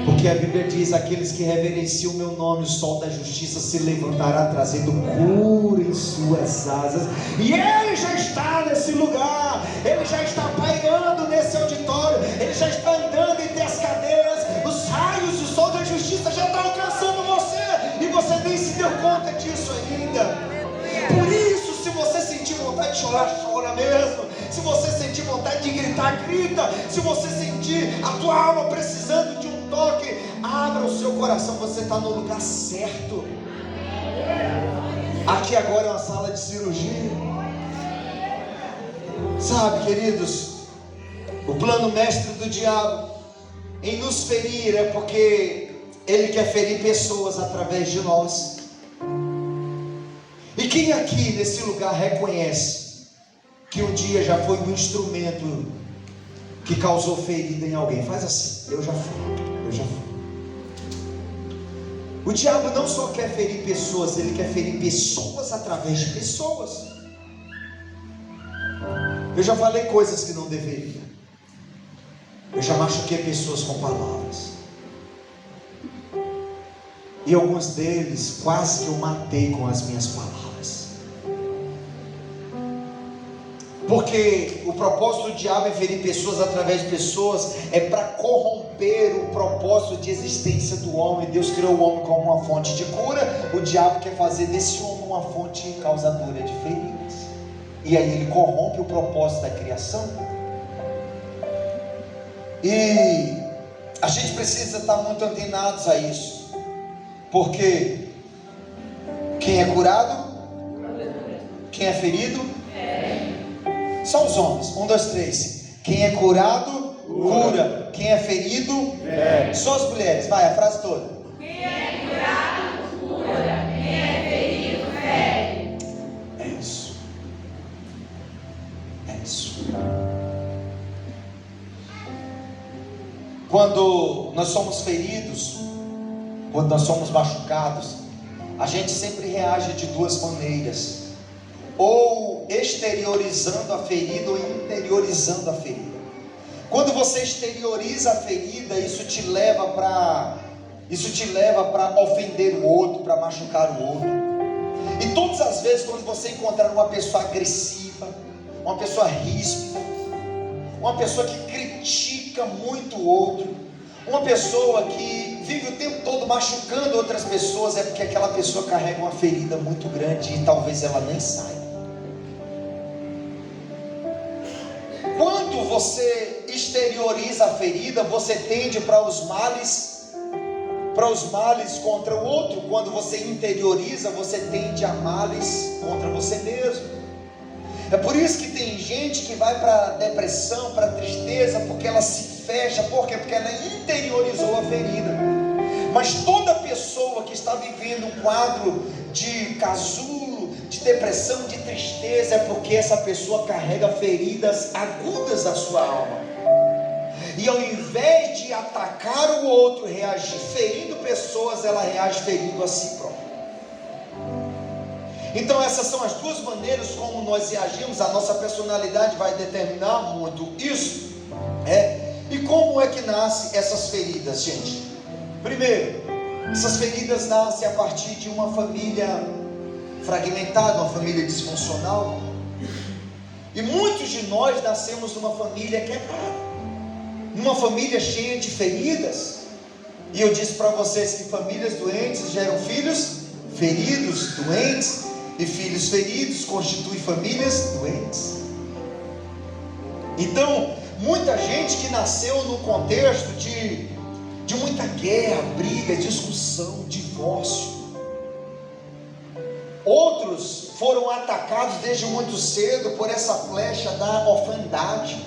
Porque a Bíblia diz: aqueles que reverenciam o meu nome, o sol da justiça se levantará, trazendo cura em suas asas. E Ele já está nesse lugar, Ele já está pairando nesse auditório, Ele já está andando entre as cadeiras. Os raios do sol da justiça já estão alcançando você, e você nem se deu conta disso ainda. Por isso, se você sentir vontade de chorar, chora mesmo. Se você sentir vontade de gritar, grita. Se você sentir a tua alma precisando de um toque, abra o seu coração, você está no lugar certo. Aqui agora é uma sala de cirurgia. Sabe, queridos, o plano mestre do diabo em nos ferir é porque ele quer ferir pessoas através de nós. E quem aqui nesse lugar reconhece que um dia já foi um instrumento que causou ferida em alguém? Faz assim: eu já fui. O diabo não só quer ferir pessoas, ele quer ferir pessoas através de pessoas. Eu já falei coisas que não deveria. Eu já machuquei pessoas com palavras. E alguns deles quase que eu matei com as minhas palavras. Porque o propósito do diabo em ferir pessoas através de pessoas é para corromper o propósito de existência do homem. Deus criou o homem como uma fonte de cura. O diabo quer fazer desse homem uma fonte causadora de feridas. e aí ele corrompe o propósito da criação. E a gente precisa estar muito antenados a isso, porque quem é curado, quem é ferido, são os homens. 1, 2, 3. Quem é curado, cura. Quem é ferido, são as mulheres. Vai, a frase toda. Quem é curado, cura. Quem é ferido, fere. É isso. É isso. Quando nós somos feridos, quando nós somos machucados, a gente sempre reage de duas maneiras: ou exteriorizando a ferida, ou interiorizando a ferida. Quando você exterioriza a ferida, isso te leva para ofender o outro, para machucar o outro. E todas as vezes quando você encontrar uma pessoa agressiva, uma pessoa ríspida, uma pessoa que critica muito o outro, uma pessoa que vive o tempo todo machucando outras pessoas, é porque aquela pessoa carrega uma ferida muito grande e talvez ela nem saiba. Quando você exterioriza a ferida, você tende para os males contra o outro. Quando você interioriza, você tende a males contra você mesmo. É por isso que tem gente que vai para depressão, para tristeza, porque ela se fecha. Por quê? Porque ela interiorizou a ferida. Mas toda pessoa que está vivendo um quadro de casulo, de depressão, de tristeza, é porque essa pessoa carrega feridas agudas da sua alma. E ao invés de atacar o outro, reagir ferindo pessoas, ela reage ferindo a si própria. Então essas são as duas maneiras como nós reagimos. A nossa personalidade vai determinar muito isso. E como é que nascem essas feridas, gente? Primeiro, essas feridas nascem a partir de uma família fragmentada, uma família disfuncional. E muitos de nós nascemos numa família quebrada, numa família cheia de feridas. E eu disse para vocês que famílias doentes geram filhos feridos, doentes, e filhos feridos constituem famílias doentes. Então, muita gente que nasceu num contexto de muita guerra, briga, discussão, divórcio. Outros foram atacados desde muito cedo por essa flecha da orfandade.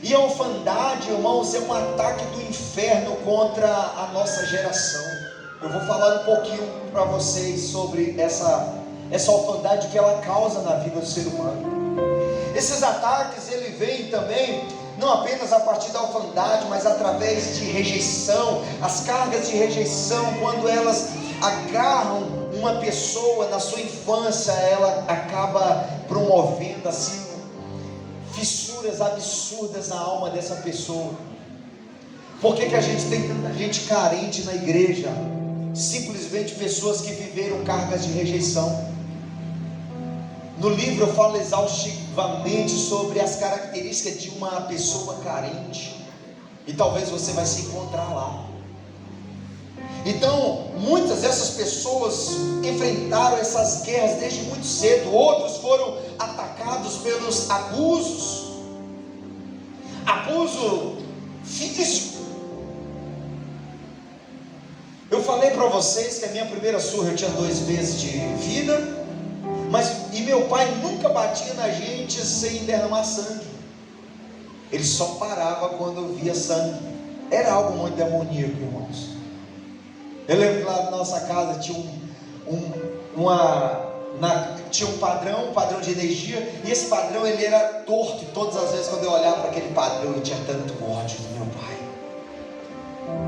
E a orfandade, irmãos, é um ataque do inferno contra a nossa geração. Eu vou falar um pouquinho para vocês sobre essa orfandade que ela causa na vida do ser humano. Esses ataques, ele vem também, não apenas a partir da orfandade, mas através de rejeição. As cargas de rejeição, quando elas agarram uma pessoa na sua infância, ela acaba promovendo assim fissuras absurdas na alma dessa pessoa. Por que a gente tem tanta gente carente na igreja? Simplesmente pessoas que viveram cargas de rejeição. No livro eu falo exaustivamente sobre as características de uma pessoa carente, e talvez você vai se encontrar lá. Então, muitas dessas pessoas enfrentaram essas guerras desde muito cedo. Outros foram atacados pelos abusos, abuso físico. Eu falei para vocês que a minha primeira surra eu tinha 2 meses de vida, e meu pai nunca batia na gente sem derramar sangue. Ele só parava quando via sangue. Era algo muito demoníaco, irmãos. Eu lembro que lá na nossa casa tinha tinha um padrão de energia, e esse padrão ele era torto, e todas as vezes quando eu olhava para aquele padrão eu tinha tanto ódio do meu pai,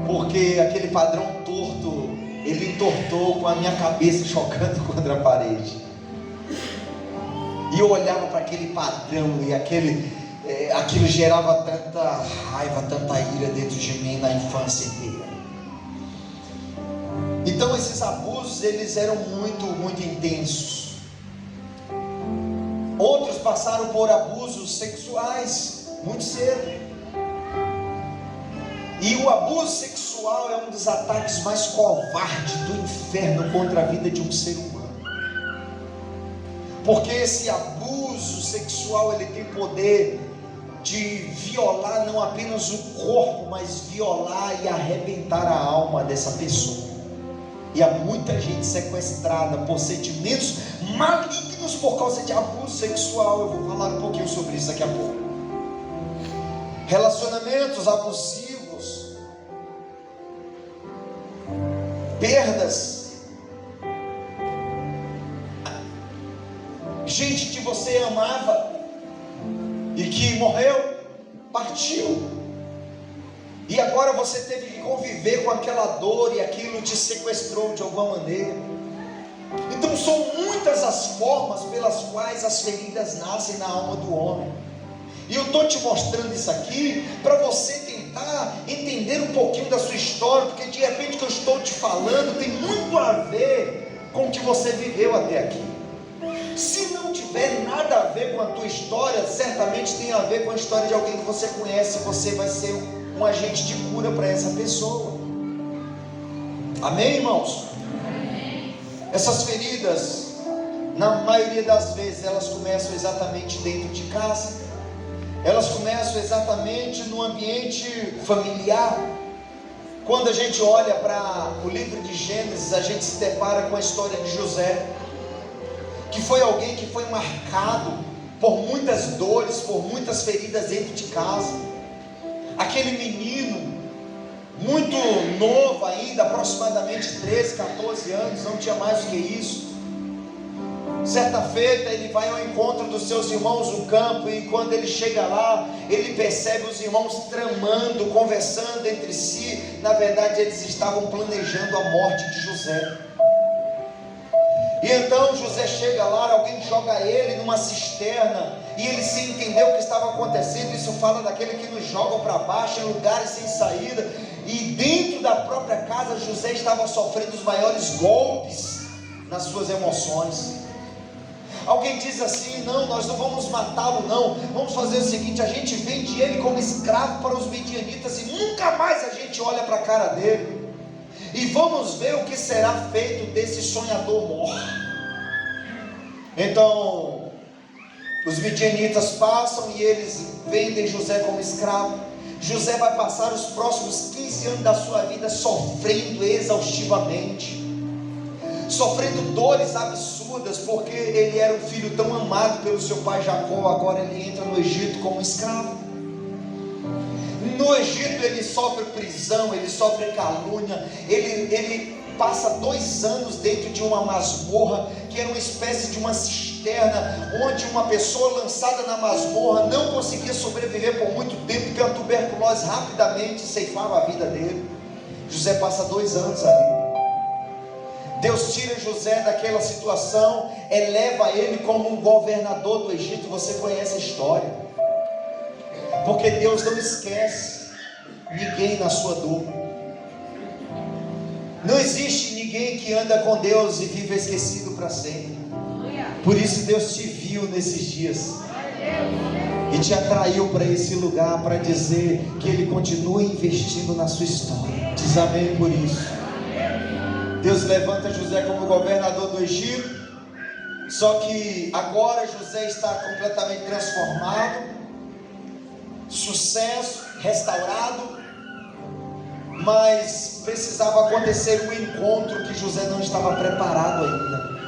porque aquele padrão torto, ele entortou com a minha cabeça chocando contra a parede, e eu olhava para aquele padrão, e aquilo gerava tanta raiva, tanta ira dentro de mim na infância inteira. Então esses abusos, eles eram muito, muito intensos. Outros passaram por abusos sexuais muito cedo. E o abuso sexual é um dos ataques mais covardes do inferno contra a vida de um ser humano. Porque esse abuso sexual, ele tem poder de violar não apenas o corpo, mas violar e arrebentar a alma dessa pessoa. E há muita gente sequestrada por sentimentos malignos por causa de abuso sexual. Eu vou falar um pouquinho sobre isso daqui a pouco. Relacionamentos abusivos, perdas, gente que você amava e que morreu, partiu, e agora você teve que conviver com aquela dor e aquilo te sequestrou de alguma maneira. Então são muitas as formas pelas quais as feridas nascem na alma do homem. E eu estou te mostrando isso aqui para você tentar entender um pouquinho da sua história, porque de repente que eu estou te falando tem muito a ver com o que você viveu até aqui. Se não tiver nada a ver com a tua história, certamente tem a ver com a história de alguém que você conhece. Você vai ser um agente de cura para essa pessoa. Amém, irmãos? Amém. Essas feridas, na maioria das vezes, elas começam exatamente dentro de casa. Elas começam exatamente no ambiente familiar. Quando a gente olha para o livro de Gênesis, a gente se depara com a história de José, que foi alguém que foi marcado por muitas dores, por muitas feridas dentro de casa. Aquele menino, muito novo ainda, aproximadamente 13, 14 anos, não tinha mais do que isso. Certa feita ele vai ao encontro dos seus irmãos no campo, e quando ele chega lá, ele percebe os irmãos tramando, conversando entre si. Na verdade eles estavam planejando a morte de José. E então José chega lá, alguém joga ele numa cisterna, e ele sem entender o que estava acontecendo. Isso fala daquele que nos jogam para baixo em lugares sem saída. E dentro da própria casa José estava sofrendo os maiores golpes nas suas emoções. Alguém diz assim: não, nós não vamos matá-lo não, vamos fazer o seguinte, a gente vende ele como escravo para os midianitas e nunca mais a gente olha para a cara dele, e vamos ver o que será feito desse sonhador mor. Então os midianitas passam e eles vendem José como escravo. José vai passar os próximos 15 anos da sua vida sofrendo exaustivamente, sofrendo dores absurdas, porque ele era um filho tão amado pelo seu pai Jacó. Agora ele entra no Egito como escravo. No Egito ele sofre prisão, ele sofre calúnia, ele passa 2 anos dentro de uma masmorra, que era uma espécie de uma cisterna, onde uma pessoa lançada na masmorra não conseguia sobreviver por muito tempo, porque a tuberculose rapidamente ceifava a vida dele. José passa 2 anos ali. Deus tira José daquela situação, eleva ele como um governador do Egito. Você conhece a história, porque Deus não esquece ninguém na sua dor. Não existe ninguém que anda com Deus e vive esquecido para sempre. Por isso Deus te viu nesses dias e te atraiu para esse lugar, para dizer que Ele continua investindo na sua história. Diz amém por isso. Deus levanta José como governador do Egito, só que agora José está completamente transformado, sucesso, restaurado, mas precisava acontecer um encontro que José não estava preparado ainda,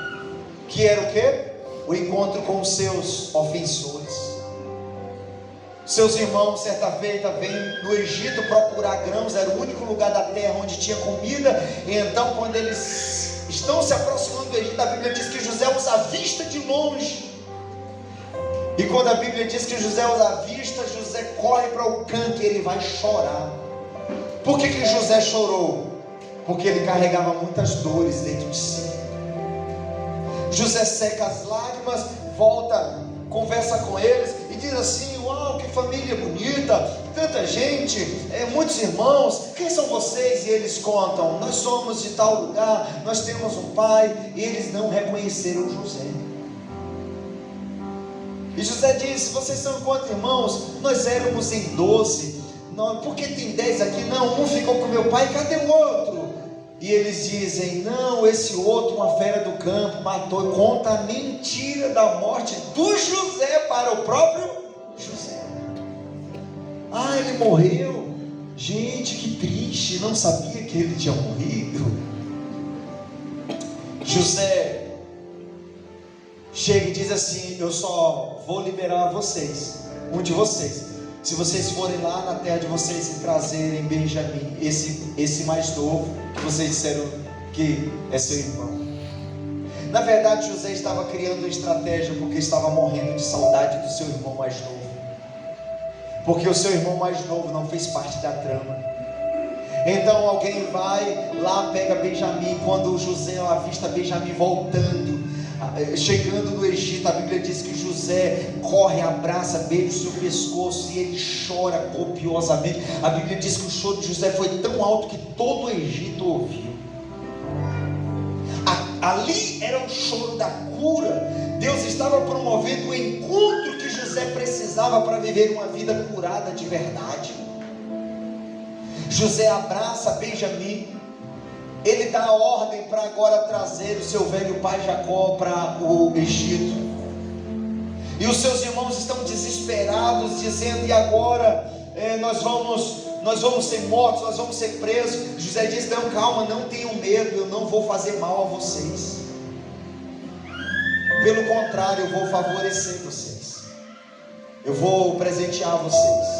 que era o quê? O encontro com os seus ofensores. Seus irmãos, certa feita, vêm no Egito procurar grãos, era o único lugar da terra onde tinha comida. E então, quando eles estão se aproximando do Egito, a Bíblia diz que José os avista de longe. E quando a Bíblia diz que José os avista, José corre para o canto e ele vai chorar. Por que José chorou? Porque ele carregava muitas dores dentro de si. José seca as lágrimas, volta, conversa com eles e diz assim: uau, que família bonita, tanta gente, muitos irmãos, quem são vocês? E eles contam: nós somos de tal lugar, nós temos um pai. E eles não reconheceram José. E José disse: vocês são quantos irmãos? Nós éramos em 12. Não, por que tem 10 aqui? Não, um ficou com meu pai, cadê o outro? e eles dizem: não, esse outro, uma fera do campo, matou. Conta a mentira da morte do José para o próprio José. Ah, ele morreu. Gente, que triste, não sabia que ele tinha morrido. José chega e diz assim: eu só vou liberar vocês, um de vocês, se vocês forem lá na terra de vocês e trazerem Benjamim, esse mais novo, que vocês disseram que é seu irmão. Na verdade, José estava criando uma estratégia, porque estava morrendo de saudade do seu irmão mais novo, porque o seu irmão mais novo não fez parte da trama. Então alguém vai lá, pega Benjamim. Quando José avista Benjamim voltando, chegando no Egito, a Bíblia diz que José corre, abraça, beija o seu pescoço e ele chora copiosamente. A Bíblia diz que o choro de José foi tão alto que todo o Egito ouviu. Ali era um choro da cura. Deus estava promovendo o encontro que José precisava para viver uma vida curada de verdade. José abraça Benjamim. Ele dá a ordem para agora trazer o seu velho pai Jacó para o Egito. E os seus irmãos estão desesperados, dizendo: e agora? Nós vamos ser mortos, nós vamos ser presos. José diz: não, calma, não tenham medo, eu não vou fazer mal a vocês. Pelo contrário, eu vou favorecer vocês, eu vou presentear vocês.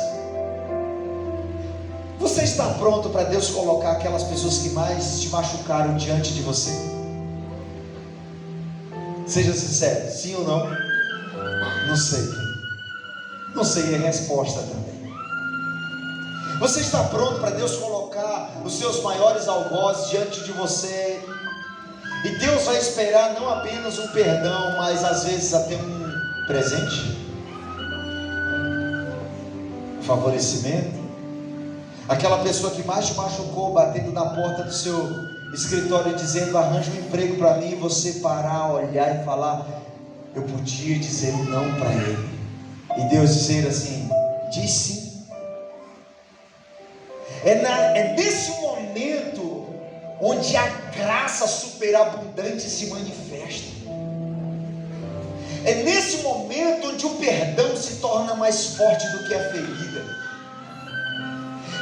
Você está pronto para Deus colocar aquelas pessoas que mais te machucaram diante de você? Seja sincero, sim ou não? Não sei. Não sei a resposta também. Você está pronto para Deus colocar os seus maiores algozes diante de você? E Deus vai esperar não apenas um perdão, mas às vezes até um presente, um favorecimento. Aquela pessoa que mais te machucou, batendo na porta do seu escritório e dizendo: arranja um emprego para mim, e você parar, olhar e falar: eu podia dizer um não para ele, e Deus dizer assim: diz sim. É nesse momento onde a graça superabundante se manifesta. É nesse momento onde o perdão se torna mais forte do que a ferida.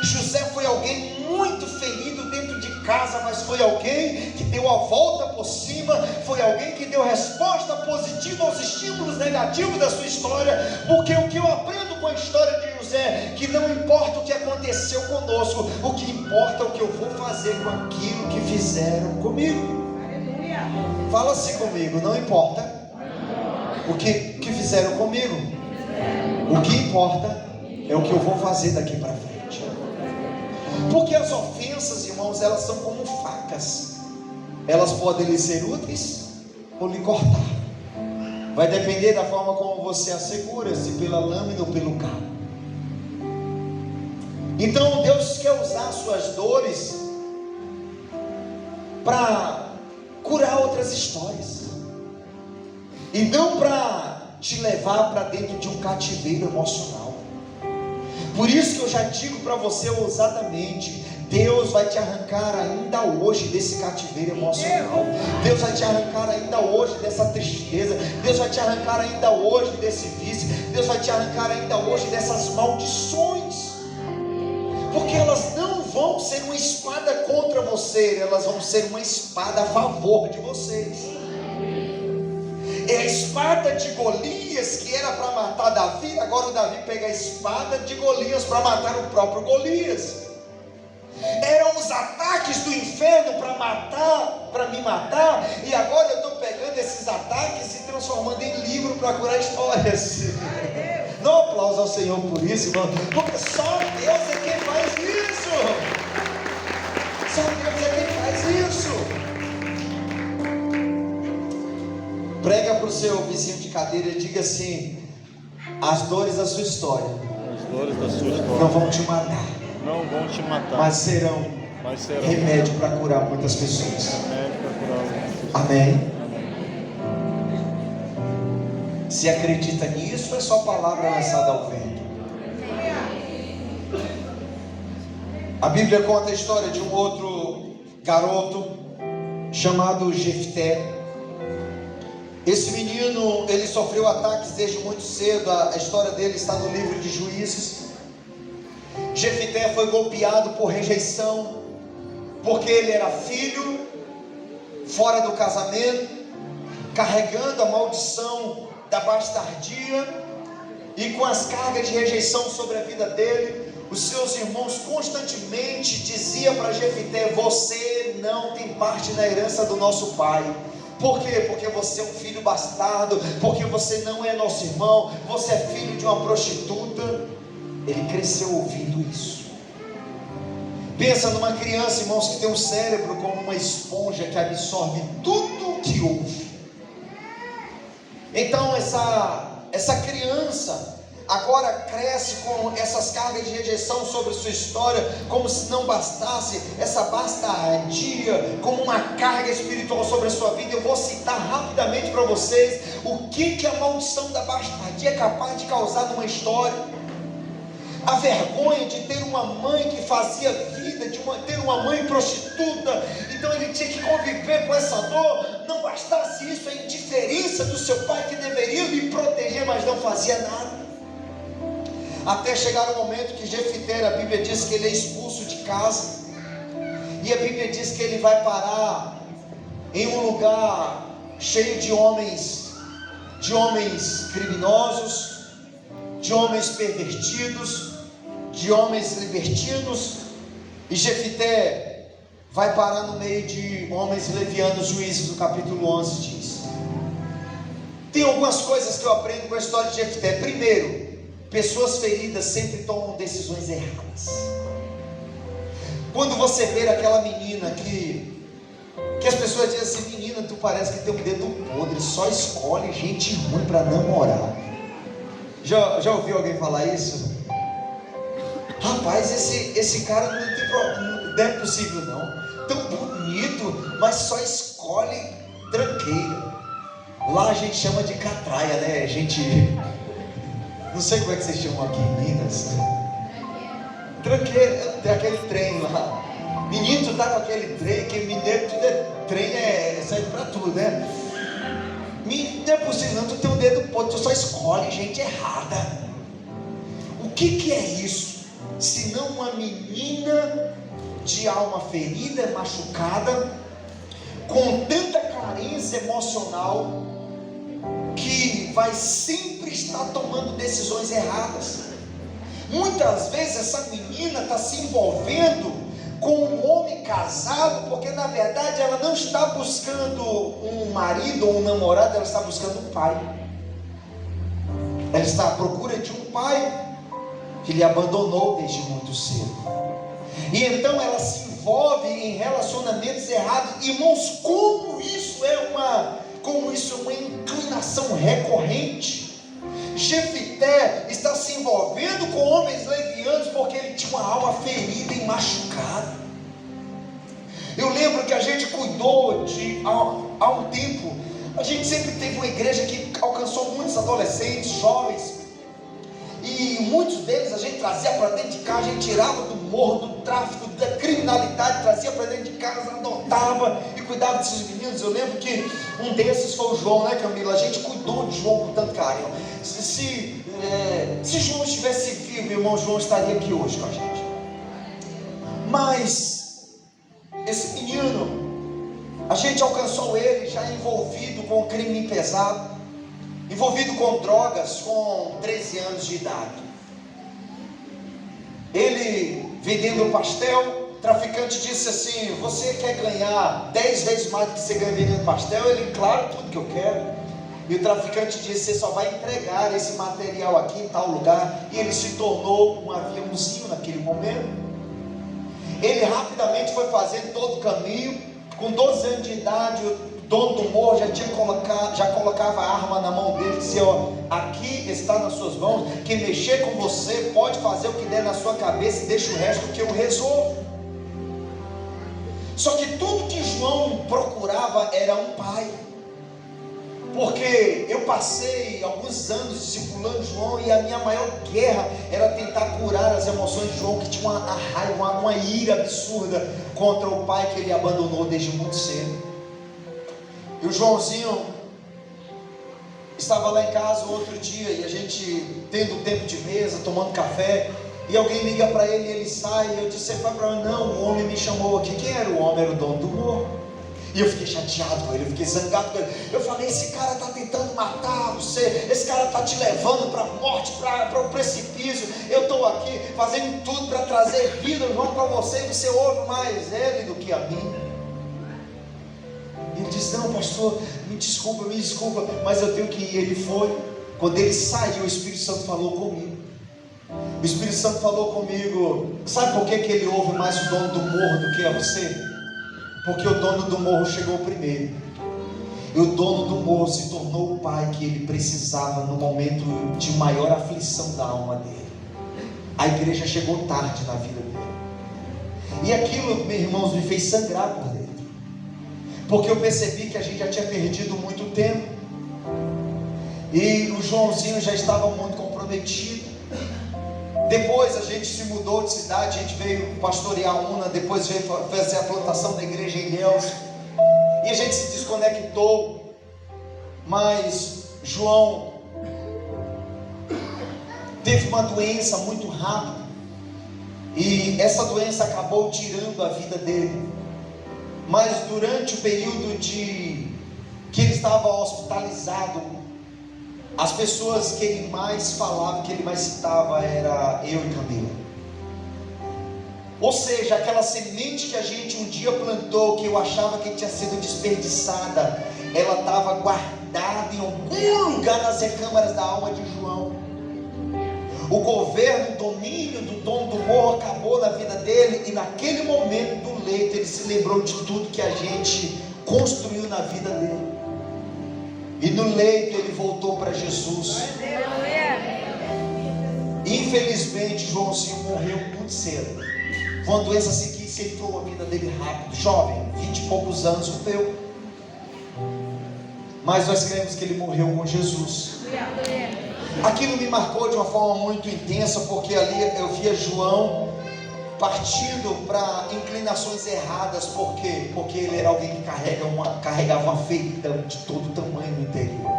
José foi alguém muito ferido dentro de casa, mas foi alguém que deu a volta por cima, foi alguém que deu resposta positiva aos estímulos negativos da sua história. Porque o que eu aprendo com a história de José, que não importa o que aconteceu conosco, o que importa é o que eu vou fazer com aquilo que fizeram comigo. Aleluia. Fala assim comigo: não importa o que fizeram comigo, o que importa é o que eu vou fazer daqui para frente. Porque as ofensas, irmãos, elas são como facas. Elas podem lhe ser úteis ou lhe cortar. Vai depender da forma como você as segura, se pela lâmina ou pelo cabo. Então Deus quer usar suas dores para curar outras histórias, e não para te levar para dentro de um cativeiro emocional. Por isso que eu já digo para você ousadamente: Deus vai te arrancar ainda hoje desse cativeiro emocional. Deus vai te arrancar ainda hoje dessa tristeza. Deus vai te arrancar ainda hoje desse vício. Deus vai te arrancar ainda hoje dessas maldições. Porque elas não vão ser uma espada contra você, elas vão ser uma espada a favor de vocês. É a espada de Golias, que era para matar Davi. Agora o Davi pega a espada de Golias para matar o próprio Golias. Eram os ataques do inferno para me matar, e agora eu estou pegando esses ataques e transformando em livro para curar histórias. Não aplauso ao Senhor por isso, irmão, porque só Deus é quem faz isso. Só Deus é quem faz isso. Prega para o seu vizinho de cadeira e diga assim: as dores da sua história, não vão te matar, não vão te matar, mas serão remédio para curar muitas pessoas. Amém? Se acredita nisso, é só palavra lançada ao vento. A Bíblia conta a história de um outro garoto chamado Jefté. Esse menino, ele sofreu ataques desde muito cedo. A história dele está no livro de Juízes. Jefté foi golpeado por rejeição, porque ele era filho, fora do casamento, carregando a maldição da bastardia, e com as cargas de rejeição sobre a vida dele, os seus irmãos constantemente diziam para Jefté: você não tem parte na herança do nosso pai. Por quê? Porque você é um filho bastardo, porque você não é nosso irmão, você é filho de uma prostituta. Ele cresceu ouvindo isso. Pensa numa criança, irmãos, que tem um cérebro como uma esponja que absorve tudo o que ouve. Então essa criança agora cresce com essas cargas de rejeição sobre sua história, como se não bastasse essa bastardia, como uma carga espiritual sobre a sua vida. Eu vou citar rapidamente para vocês o que a maldição da bastardia é capaz de causar numa história. A vergonha de ter uma mãe que fazia vida, de ter uma mãe prostituta, então ele tinha que conviver com essa dor. Não bastasse isso, a indiferença do seu pai, que deveria lhe proteger, mas não fazia nada. Até chegar o momento que Jefté, a Bíblia diz que ele é expulso de casa, e a Bíblia diz que ele vai parar em um lugar cheio de homens criminosos, de homens pervertidos, de homens libertinos. E Jefté vai parar no meio de homens levianos. Juízes, no capítulo 11 diz. Tem algumas coisas que eu aprendo com a história de Jefté. Primeiro, pessoas feridas sempre tomam decisões erradas. Quando você vê aquela menina que as pessoas dizem assim: menina, tu parece que tem um dedo podre, só escolhe gente ruim para namorar. Já ouviu alguém falar isso? Rapaz, esse cara não é possível não, tão bonito, mas só escolhe tranqueira. Lá a gente chama de catraia, né? A gente, não sei como é que vocês chamam aqui em Minas. Tranqueira, tem aquele trem lá. Menino, tu tá com aquele trem, que mineiro, tudo trem serve pra tudo, né? Não é possível não, tu tem um dedo podre, tu só escolhe gente errada. O que é isso? Se não uma menina de alma ferida, machucada, com tanta carência emocional, que vai sempre estar tomando decisões erradas. Muitas vezes essa menina está se envolvendo com um homem casado, porque na verdade ela não está buscando um marido ou um namorado, ela está buscando um pai. Ela está à procura de um pai que lhe abandonou desde muito cedo. E então ela se envolve em relacionamentos errados. Irmãos, como isso é uma inclinação recorrente. Jefté está se envolvendo com homens levianos porque ele tinha uma alma ferida e machucada. Eu lembro que a gente cuidou há um tempo, a gente sempre teve uma igreja que alcançou muitos adolescentes, jovens, e muitos deles a gente trazia para dentro de casa, a gente tirava do morro, do tráfico, da criminalidade, trazia para dentro de casa, adotava e cuidava desses meninos. Eu lembro que um desses foi o João, né, Camila? A gente cuidou de João com tanto carinho. Se João estivesse vivo, meu irmão João estaria aqui hoje com a gente. Mas esse menino, a gente alcançou ele já envolvido com crime pesado, envolvido com drogas, com 13 anos de idade. Ele vendendo pastel, o traficante disse assim: você quer ganhar 10 vezes mais do que você ganha vendendo pastel? Ele: claro, tudo que eu quero. E o traficante disse: você só vai entregar esse material aqui em tal lugar. E ele se tornou um aviãozinho naquele momento. Ele rapidamente foi fazendo todo o caminho. Com 12 anos de idade, o dono do morro já colocava a arma na mão dele e dizia: ó, aqui está nas suas mãos, quem mexer com você pode fazer o que der na sua cabeça e deixa o resto que eu resolvo. Só que tudo que João procurava era um pai. Porque eu passei alguns anos discipulando João e a minha maior guerra era tentar curar as emoções de João, que tinha uma raiva, uma ira absurda contra o pai que ele abandonou desde muito cedo. E o Joãozinho estava lá em casa outro dia e a gente tendo tempo de mesa, tomando café, e alguém liga para ele e ele sai, e eu disse: você vai para onde? Não, o homem me chamou aqui. Quem era o homem? Era o dono do morro. E eu fiquei chateado com ele, eu fiquei zangado com ele. Eu falei: esse cara está tentando matar você, esse cara está te levando para a morte, para o precipício. Eu estou aqui fazendo tudo para trazer vida, João, para você, e você ouve mais ele do que a mim. Ele disse: não, pastor, me desculpa, mas eu tenho que ir. Ele foi. Quando ele saiu, o Espírito Santo falou comigo. O Espírito Santo falou comigo: sabe por que ele ouve mais o dono do morro do que a você? Porque o dono do morro chegou primeiro, e o dono do morro se tornou o pai que ele precisava no momento de maior aflição da alma dele. A igreja chegou tarde na vida dele, e aquilo, meus irmãos, me fez sangrar por dentro, porque eu percebi que a gente já tinha perdido muito tempo, e o Joãozinho já estava muito comprometido. Depois a gente se mudou de cidade, a gente veio pastorear Una, depois veio fazer a plantação da igreja em Ilhéus, e a gente se desconectou. Mas João teve uma doença muito rápida, e essa doença acabou tirando a vida dele. Mas durante o período que ele estava hospitalizado, as pessoas que ele mais falava, que ele mais citava, era eu e Camila. Ou seja, aquela semente que a gente um dia plantou, que eu achava que tinha sido desperdiçada, ela estava guardada em algum lugar nas recâmaras da alma de João. O governo, o domínio do dono do morro acabou na vida dele, e naquele momento do leito ele se lembrou de tudo que a gente construiu na vida dele. E no leito ele voltou para Jesus. Infelizmente, Joãozinho morreu muito cedo. Foi uma doença assim que ceifou a vida dele rápido. Jovem, 20 e poucos anos, morreu. Mas nós cremos que ele morreu com Jesus. Aquilo me marcou de uma forma muito intensa, porque ali eu via João partindo para inclinações erradas. Por quê? Porque ele era alguém que carregava uma ferida de todo tamanho no interior.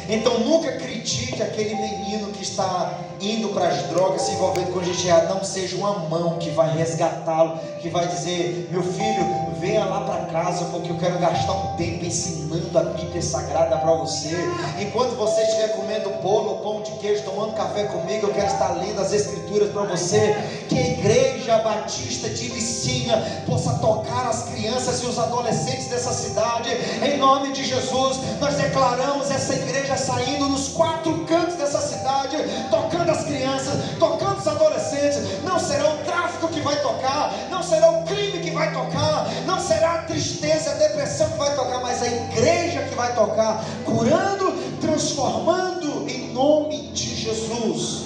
Então nunca critique aquele menino que está indo para as drogas, se envolvendo com gente errada. Não seja uma mão que vai resgatá-lo, que vai dizer: meu filho, venha lá para casa, porque eu quero gastar um tempo ensinando a Bíblia Sagrada para você. Enquanto você estiver comendo bolo, pão de queijo, tomando café comigo, eu quero estar lendo as Escrituras para você. Que a Igreja Batista de Licinha possa tocar as crianças e os adolescentes dessa cidade. Em nome de Jesus, nós declaramos essa igreja saindo nos 4 cantos dessa cidade, tocando as crianças, tocando os adolescentes. Não será o tráfico que vai tocar, não será o crime que vai tocar, não será a tristeza, a depressão que vai tocar, mas a igreja que vai tocar, curando, transformando, em nome de Jesus.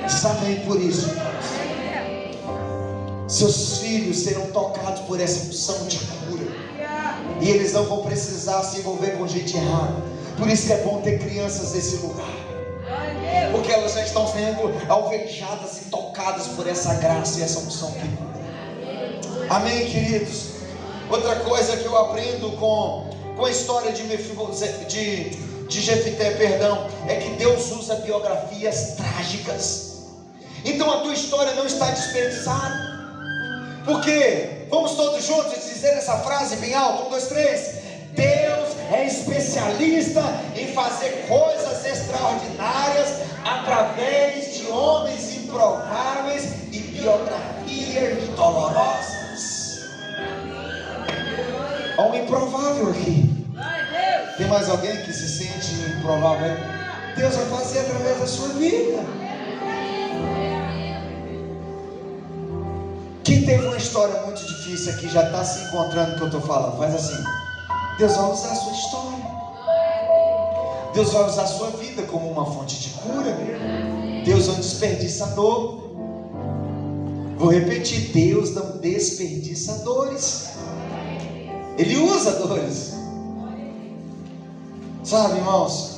Diz amém por isso. Seus filhos serão tocados por essa unção de cura, e eles não vão precisar se envolver com gente errada. Por isso que é bom ter crianças nesse lugar, porque elas já estão sendo alvejadas e tocadas por essa graça e essa unção que cura. Amém, queridos? Outra coisa que eu aprendo com a história de Jefité, é que Deus usa biografias trágicas. Então a tua história não está desperdiçada. Porque, vamos todos juntos dizer essa frase bem alto: 1, 2, 3. Deus é especialista em fazer coisas extraordinárias através de homens improváveis e biografias dolorosas. Há um improvável aqui. Tem mais alguém que se sente improvável? Deus vai fazer através da sua vida. Quem teve uma história muito difícil aqui já está se encontrando no que eu estou falando. Faz assim: Deus vai usar a sua história, Deus vai usar a sua vida como uma fonte de cura. Deus não desperdiça dor. Vou repetir: Deus não desperdiça dores, Ele usa dores. Sabe, irmãos,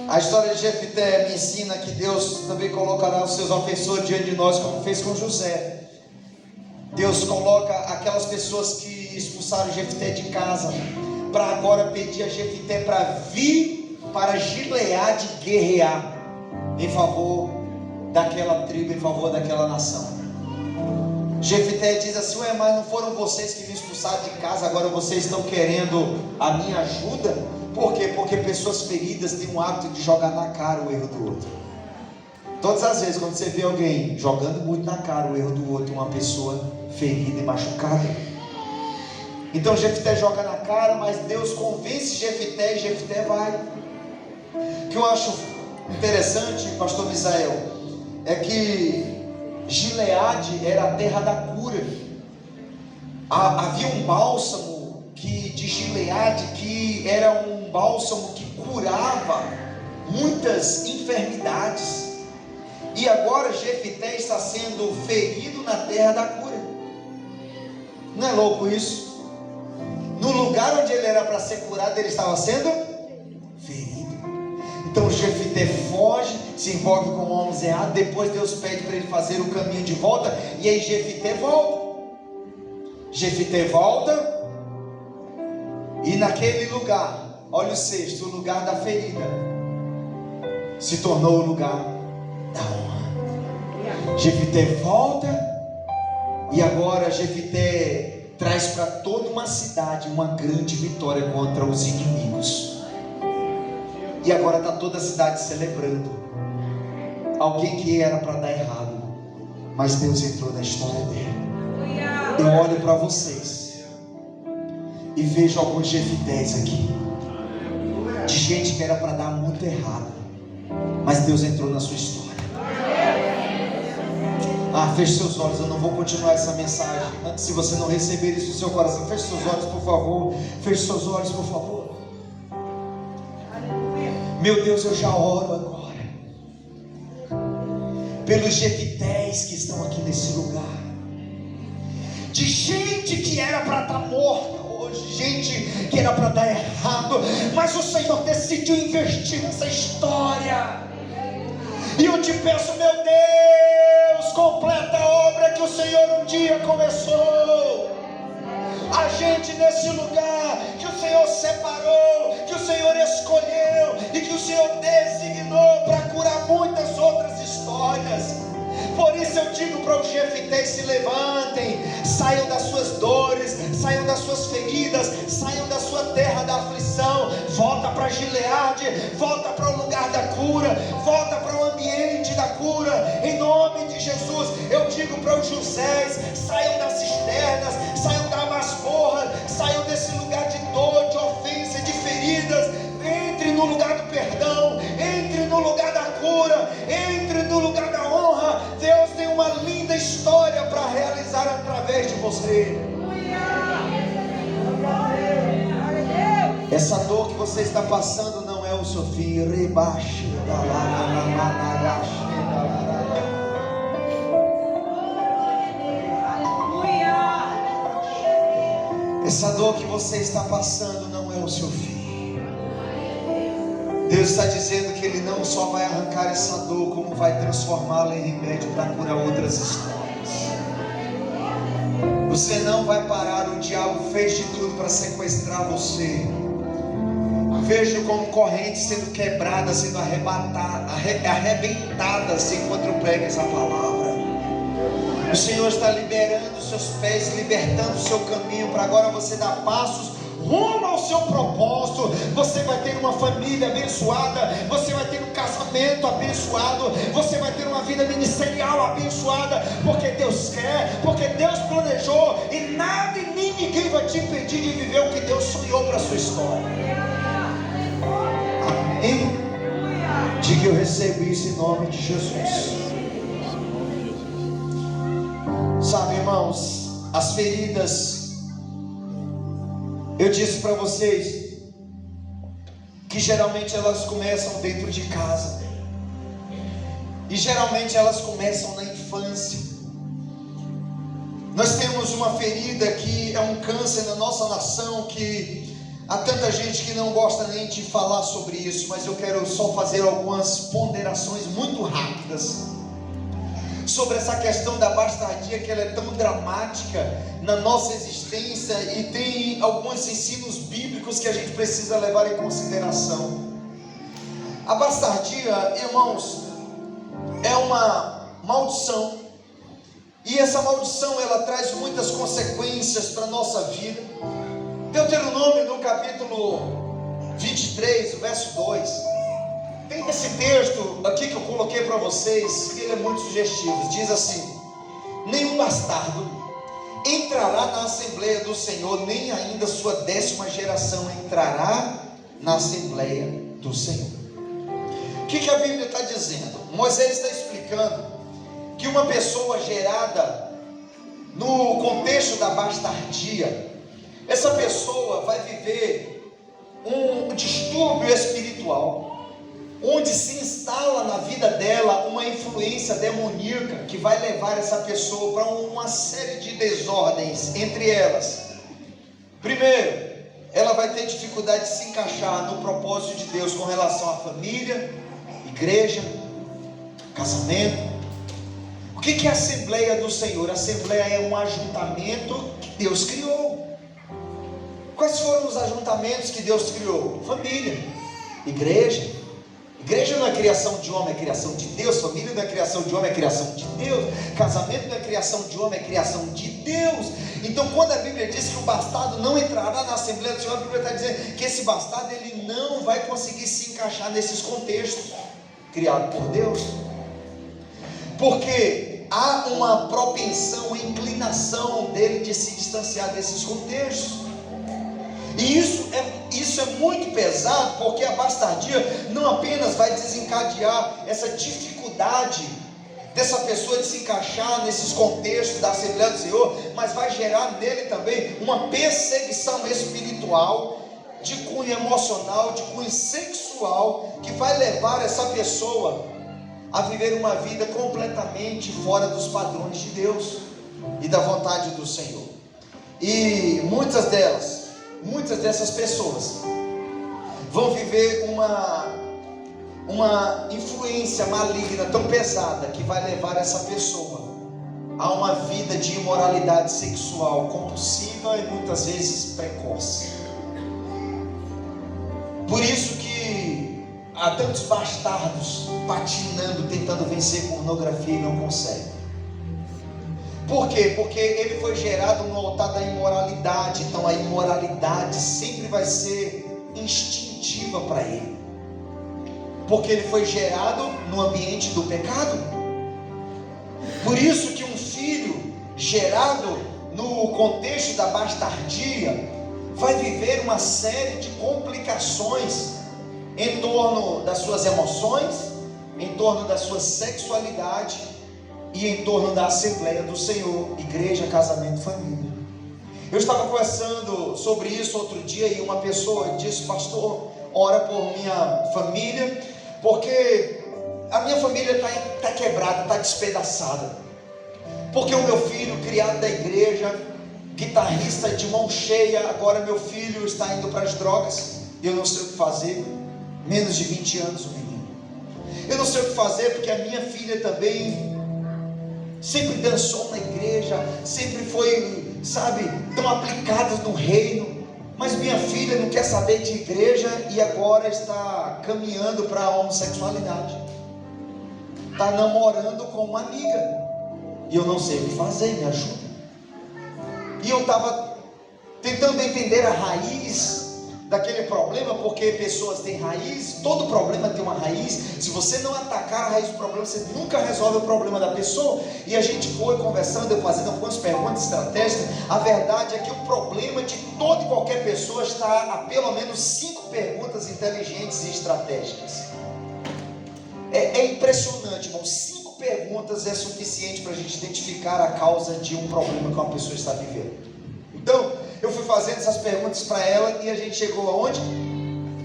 a história de Jefté me ensina que Deus também colocará os seus ofensores diante de nós, como fez com José. Deus coloca aquelas pessoas que expulsaram Jefté de casa, para agora pedir a Jefté para vir para Gileade guerrear em favor daquela tribo, em favor daquela nação. Jefté diz assim: ué, mas não foram vocês que me expulsaram de casa, agora vocês estão querendo a minha ajuda? Por quê? Porque pessoas feridas têm um hábito de jogar na cara o erro do outro. Todas as vezes quando você vê alguém jogando muito na cara o erro do outro, uma pessoa ferida e machucada. Então Jefté joga na cara, mas Deus convence Jefté e Jefté vai. O que eu acho interessante, pastor Misael, é que Gileade era a terra da cura. Havia um bálsamo de Gileade que era um bálsamo que curava muitas enfermidades. E agora Jefté está sendo ferido na terra da cura. Não é louco isso? No lugar onde ele era para ser curado, ele estava sendo ferido. Então Jefté foge, se envolve com homens errados. Depois Deus pede para ele fazer o caminho de volta. E aí Jefté volta. Jefté volta. E naquele lugar, olha o sexto, o lugar da ferida se tornou o lugar da honra. Jefté volta. E agora Jefté traz para toda uma cidade uma grande vitória contra os inimigos. E agora está toda a cidade celebrando. Alguém que era para dar errado, mas Deus entrou na história dele. Eu olho para vocês e vejo alguns Jeftés aqui, de gente que era para dar muito errado, mas Deus entrou na sua história. Feche seus olhos, eu não vou continuar essa mensagem se você não receber isso no seu coração. Feche seus olhos, por favor. Feche seus olhos, por favor. Meu Deus, eu já oro agora pelos Jeftés que estão aqui nesse lugar, de gente que era para estar morta hoje, gente que era para dar errado, mas o Senhor decidiu investir nessa história. E eu te peço, meu Deus, completa a obra que o Senhor um dia começou. A gente nesse lugar que o Senhor separou, que o Senhor escolheu e que o Senhor designou para curar muitas outras histórias. Por isso eu digo para os Jeftés: se levantem, saiam das suas dores, saiam das suas feridas, saiam da sua terra da aflição, volta para Gileade, volta para o lugar da cura, volta para o ambiente da cura, em nome de Jesus. Eu digo para os Josés: saiam das cisternas, saiam da masmorra, saiam desse lugar de dor, de ofensa, de feridas, entre no lugar do perdão, entre no lugar da cura, entre no lugar da honra. Deus tem uma linda história para realizar através de você. Essa dor que você está passando não é o seu fim. Essa dor que você está passando não é o seu fim. Deus está dizendo que Ele não só vai arrancar essa dor, como vai transformá-la em remédio para curar outras histórias. Você não vai parar. O diabo fez de tudo para sequestrar você. Vejo como correntes sendo quebradas, sendo arrebentadas enquanto eu prego essa palavra. O Senhor está liberando os seus pés, libertando o seu caminho, para agora você dar passos rumo ao seu propósito. Você vai ter uma família abençoada, você vai ter um casamento abençoado, você vai ter uma vida ministerial abençoada, porque Deus quer, porque Deus planejou, e nada e nem ninguém vai te impedir de viver o que Deus sonhou para a sua história. Amém? Diga: eu recebo isso em nome de Jesus. Sabe, irmãos, as feridas, eu disse para vocês que geralmente elas começam dentro de casa, e geralmente elas começam na infância. Nós temos uma ferida que é um câncer na nossa nação, que Há tanta gente que não gosta nem de falar sobre isso, mas eu quero só fazer algumas ponderações muito rápidas sobre essa questão da bastardia, que ela é tão dramática na nossa existência e tem alguns ensinos bíblicos que a gente precisa levar em consideração. A bastardia, irmãos, é uma maldição, e essa maldição ela traz muitas consequências para a nossa vida. Deuteronômio, no capítulo 23, o verso 2, tem esse texto aqui que eu coloquei para vocês, que ele é muito sugestivo. Diz assim: nenhum bastardo entrará na Assembleia do Senhor, nem ainda sua 10ª geração entrará na Assembleia do Senhor. O que a Bíblia está dizendo? Moisés está explicando que uma pessoa gerada no contexto da bastardia, essa pessoa vai viver um distúrbio espiritual, onde se instala na vida dela uma influência demoníaca que vai levar essa pessoa para uma série de desordens. Entre elas, primeiro, ela vai ter dificuldade de se encaixar no propósito de Deus com relação à família, igreja, casamento. O que é a Assembleia do Senhor? A Assembleia é um ajuntamento que Deus criou. Quais foram os ajuntamentos que Deus criou? Família, igreja. Igreja não é criação de homem, é criação de Deus. Família não é criação de homem, é criação de Deus. Casamento não é criação de homem, é criação de Deus. Então, quando a Bíblia diz que o bastardo não entrará na Assembleia do Senhor, a Bíblia está dizendo que esse bastardo ele não vai conseguir se encaixar nesses contextos criados por Deus, porque há uma propensão, uma inclinação dele de se distanciar desses contextos. E isso é muito pesado, porque a bastardia não apenas vai desencadear essa dificuldade dessa pessoa de se encaixar nesses contextos da Assembleia do Senhor, mas vai gerar nele também uma perseguição espiritual, de cunho emocional, de cunho sexual, que vai levar essa pessoa a viver uma vida completamente fora dos padrões de Deus e da vontade do Senhor. E muitas dessas pessoas vão viver uma influência maligna tão pesada que vai levar essa pessoa a uma vida de imoralidade sexual compulsiva e muitas vezes precoce. Por isso que há tantos bastardos patinando, tentando vencer pornografia e não conseguem. Por quê? Porque ele foi gerado no altar da imoralidade. Então a imoralidade sempre vai ser instintiva para ele, porque ele foi gerado no ambiente do pecado. Por isso que um filho gerado no contexto da bastardia vai viver uma série de complicações em torno das suas emoções, em torno da sua sexualidade e em torno da Assembleia do Senhor, igreja, casamento, família. Eu estava conversando sobre isso outro dia e uma pessoa disse: pastor, ora por minha família, porque a minha família está quebrada, está despedaçada, porque o meu filho, criado da igreja, guitarrista de mão cheia, agora meu filho está indo para as drogas, eu não sei o que fazer. Menos de 20 anos o menino. Eu não sei o que fazer, porque a minha filha também sempre dançou na igreja, sempre foi, tão aplicada no reino, mas minha filha não quer saber de igreja e agora está caminhando para a homossexualidade, está namorando com uma amiga, e eu não sei o que fazer, me ajuda. E eu estava tentando entender a raiz daquele problema, porque pessoas têm raiz, todo problema tem uma raiz. Se você não atacar a raiz do problema, você nunca resolve o problema da pessoa. E a gente foi conversando, eu fazendo algumas perguntas estratégicas. A verdade é que o problema de toda e qualquer pessoa está a pelo menos 5 perguntas inteligentes e estratégicas. É impressionante, irmão. 5 perguntas é suficiente para a gente identificar a causa de um problema que uma pessoa está vivendo. Então, eu fui fazendo essas perguntas para ela e a gente chegou aonde?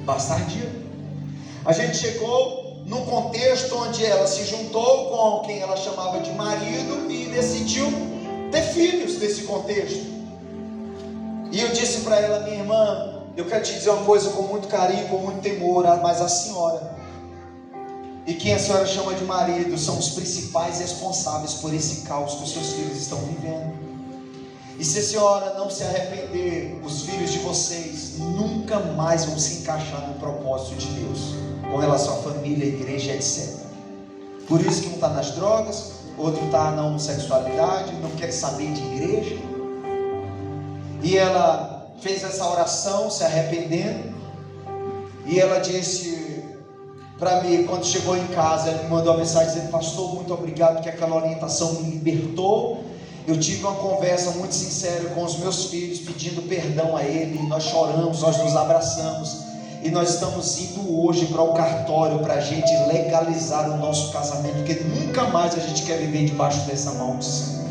Bastardia. A gente chegou num contexto onde ela se juntou com quem ela chamava de marido e decidiu ter filhos nesse contexto. E eu disse para ela: minha irmã, Eu quero te dizer uma coisa com muito carinho, com muito temor, mas a senhora e quem a senhora chama de marido são os principais responsáveis por esse caos que os seus filhos estão vivendo. E se a senhora não se arrepender, os filhos de vocês nunca mais vão se encaixar no propósito de Deus, com relação à família, igreja, etc. Por isso que um está nas drogas, outro está na homossexualidade, não quer saber de igreja. E ela fez essa oração se arrependendo, e ela disse para mim, quando chegou em casa, ela me mandou uma mensagem dizendo: pastor, muito obrigado, porque aquela orientação me libertou. Eu tive uma conversa muito sincera com os meus filhos, pedindo perdão a ele. Nós choramos, nós nos abraçamos, e nós estamos indo hoje para o cartório para a gente legalizar o nosso casamento, porque nunca mais a gente quer viver debaixo dessa maldição.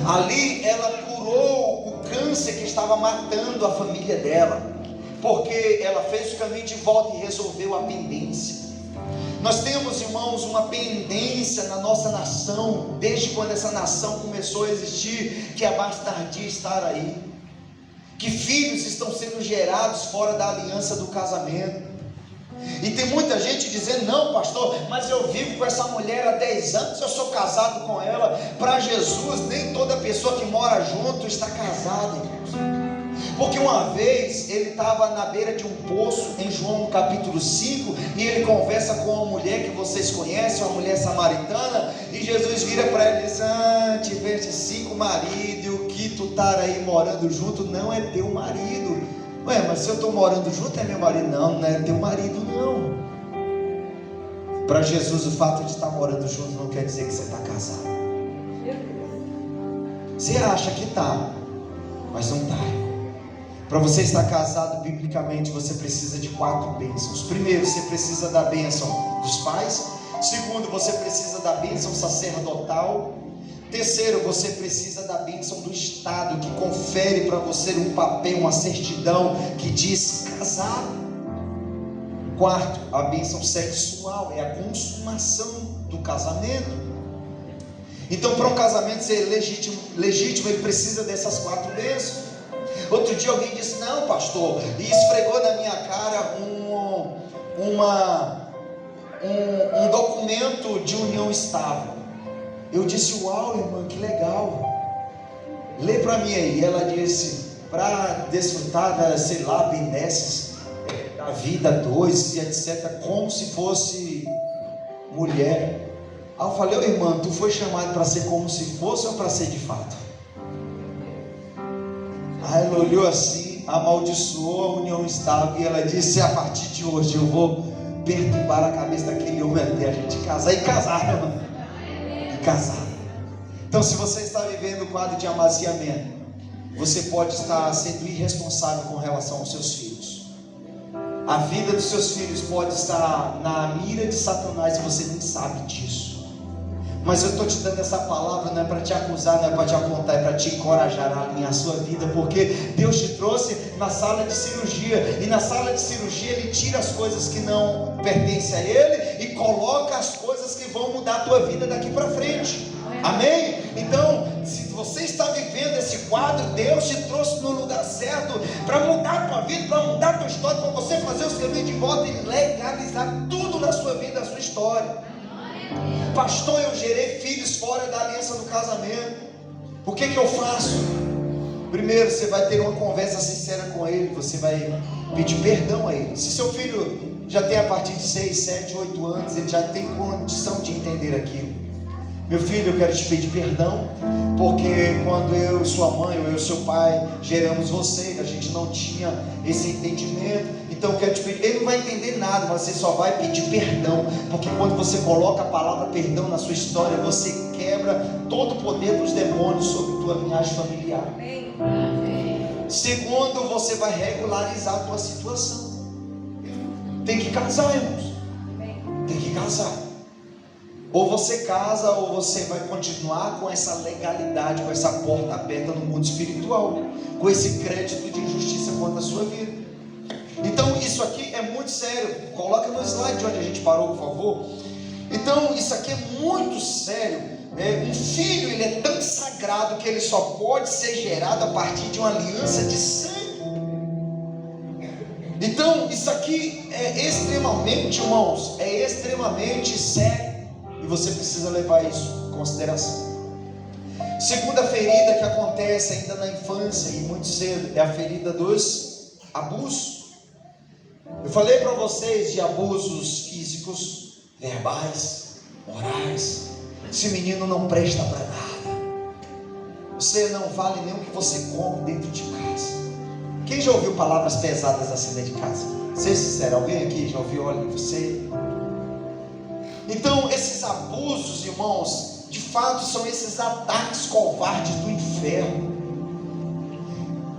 Ali ela curou o câncer que estava matando a família dela, porque ela fez o caminho de volta e resolveu a pendência. Nós temos, irmãos, uma pendência na nossa nação, desde quando essa nação começou a existir, que a bastardia está aí, que filhos estão sendo gerados fora da aliança do casamento. E tem muita gente dizendo: não, pastor, mas eu vivo com essa mulher há 10 anos, eu sou casado com ela. Para Jesus, nem toda pessoa que mora junto está casada, irmãos. Porque uma vez ele estava na beira de um poço, em João capítulo 5, e ele conversa com uma mulher que vocês conhecem, uma mulher samaritana, e Jesus vira para ela e diz: tiveste 5 maridos, e o que tu está aí morando junto não é teu marido. Ué, mas se eu estou morando junto é meu marido? Não, não é teu marido não. Para Jesus, o fato de estar morando junto não quer dizer que você está casado. Você acha que está, mas não está. Para você estar casado biblicamente, você precisa de 4 bênçãos. Primeiro, você precisa da bênção dos pais. Segundo, você precisa da bênção sacerdotal. Terceiro, você precisa da bênção do Estado, que confere para você um papel, uma certidão que diz casado. Quarto, a bênção sexual, é a consumação do casamento. Então, para um casamento ser legítimo, ele precisa dessas 4 bênçãos. Outro dia alguém disse: não, pastor, e esfregou na minha cara um documento de união estável. Eu disse: uau, irmã, que legal, lê para mim aí. Ela disse: para desfrutar da, sei lá, benesses da vida 2 e etc, como se fosse mulher. Aí eu falei: ô irmã, tu foi chamado para ser como se fosse ou para ser de fato? Aí ela olhou assim, amaldiçoou a união estável, e ela disse: a partir de hoje eu vou perturbar a cabeça daquele homem até a gente casar. E casar, irmão, e casar. Então, se você está vivendo o quadro de amaziamento, você pode estar sendo irresponsável com relação aos seus filhos. A vida dos seus filhos pode estar na mira de Satanás e você nem sabe disso. Mas eu estou te dando essa palavra, não é para te acusar, não é para te apontar, é para te encorajar a alinhar a sua vida, porque Deus te trouxe na sala de cirurgia, e na sala de cirurgia Ele tira as coisas que não pertencem a Ele e coloca as coisas que vão mudar a tua vida daqui para frente. Amém? Então, se você está vivendo esse quadro, Deus te trouxe no lugar certo para mudar a tua vida, para mudar a tua história, para você fazer os caminhos de volta e legalizar tudo na sua vida, na sua história. Pastor, eu gerei filhos fora da aliança do casamento. O que eu faço? Primeiro, você vai ter uma conversa sincera com ele. Você vai pedir perdão a ele. Se seu filho já tem a partir de 6, 7, 8 anos, ele já tem condição de entender aquilo. Meu filho, eu quero te pedir perdão, porque quando eu e sua mãe, ou eu e seu pai geramos você, a gente não tinha esse entendimento. Então eu quero te pedir, ele não vai entender nada, mas você só vai pedir perdão, porque quando você coloca a palavra perdão na sua história, você quebra todo o poder dos demônios sobre tua linhagem familiar. Segundo, você vai regularizar a tua situação. Tem que casar, irmãos. Tem que casar. Ou você casa, ou você vai continuar com essa legalidade, com essa porta aberta no mundo espiritual, com esse crédito de injustiça contra a sua vida. Então isso aqui é muito sério. Coloca no slide de onde a gente parou, por favor. Então isso aqui é muito sério. Um filho, ele é tão sagrado que ele só pode ser gerado a partir de uma aliança de sangue. Então, isso aqui é extremamente, irmãos, é extremamente sério, e você precisa levar isso em consideração. Segunda ferida que acontece ainda na infância e muito cedo é a ferida dos abusos. Eu falei para vocês de abusos físicos, verbais, morais. Esse menino não presta para nada. Você não vale nem o que você come dentro de casa. Quem já ouviu palavras pesadas assim dentro de casa? Seja sincero, alguém aqui já ouviu? Olha, você... Então, esses abusos, irmãos, de fato são esses ataques covardes do inferno.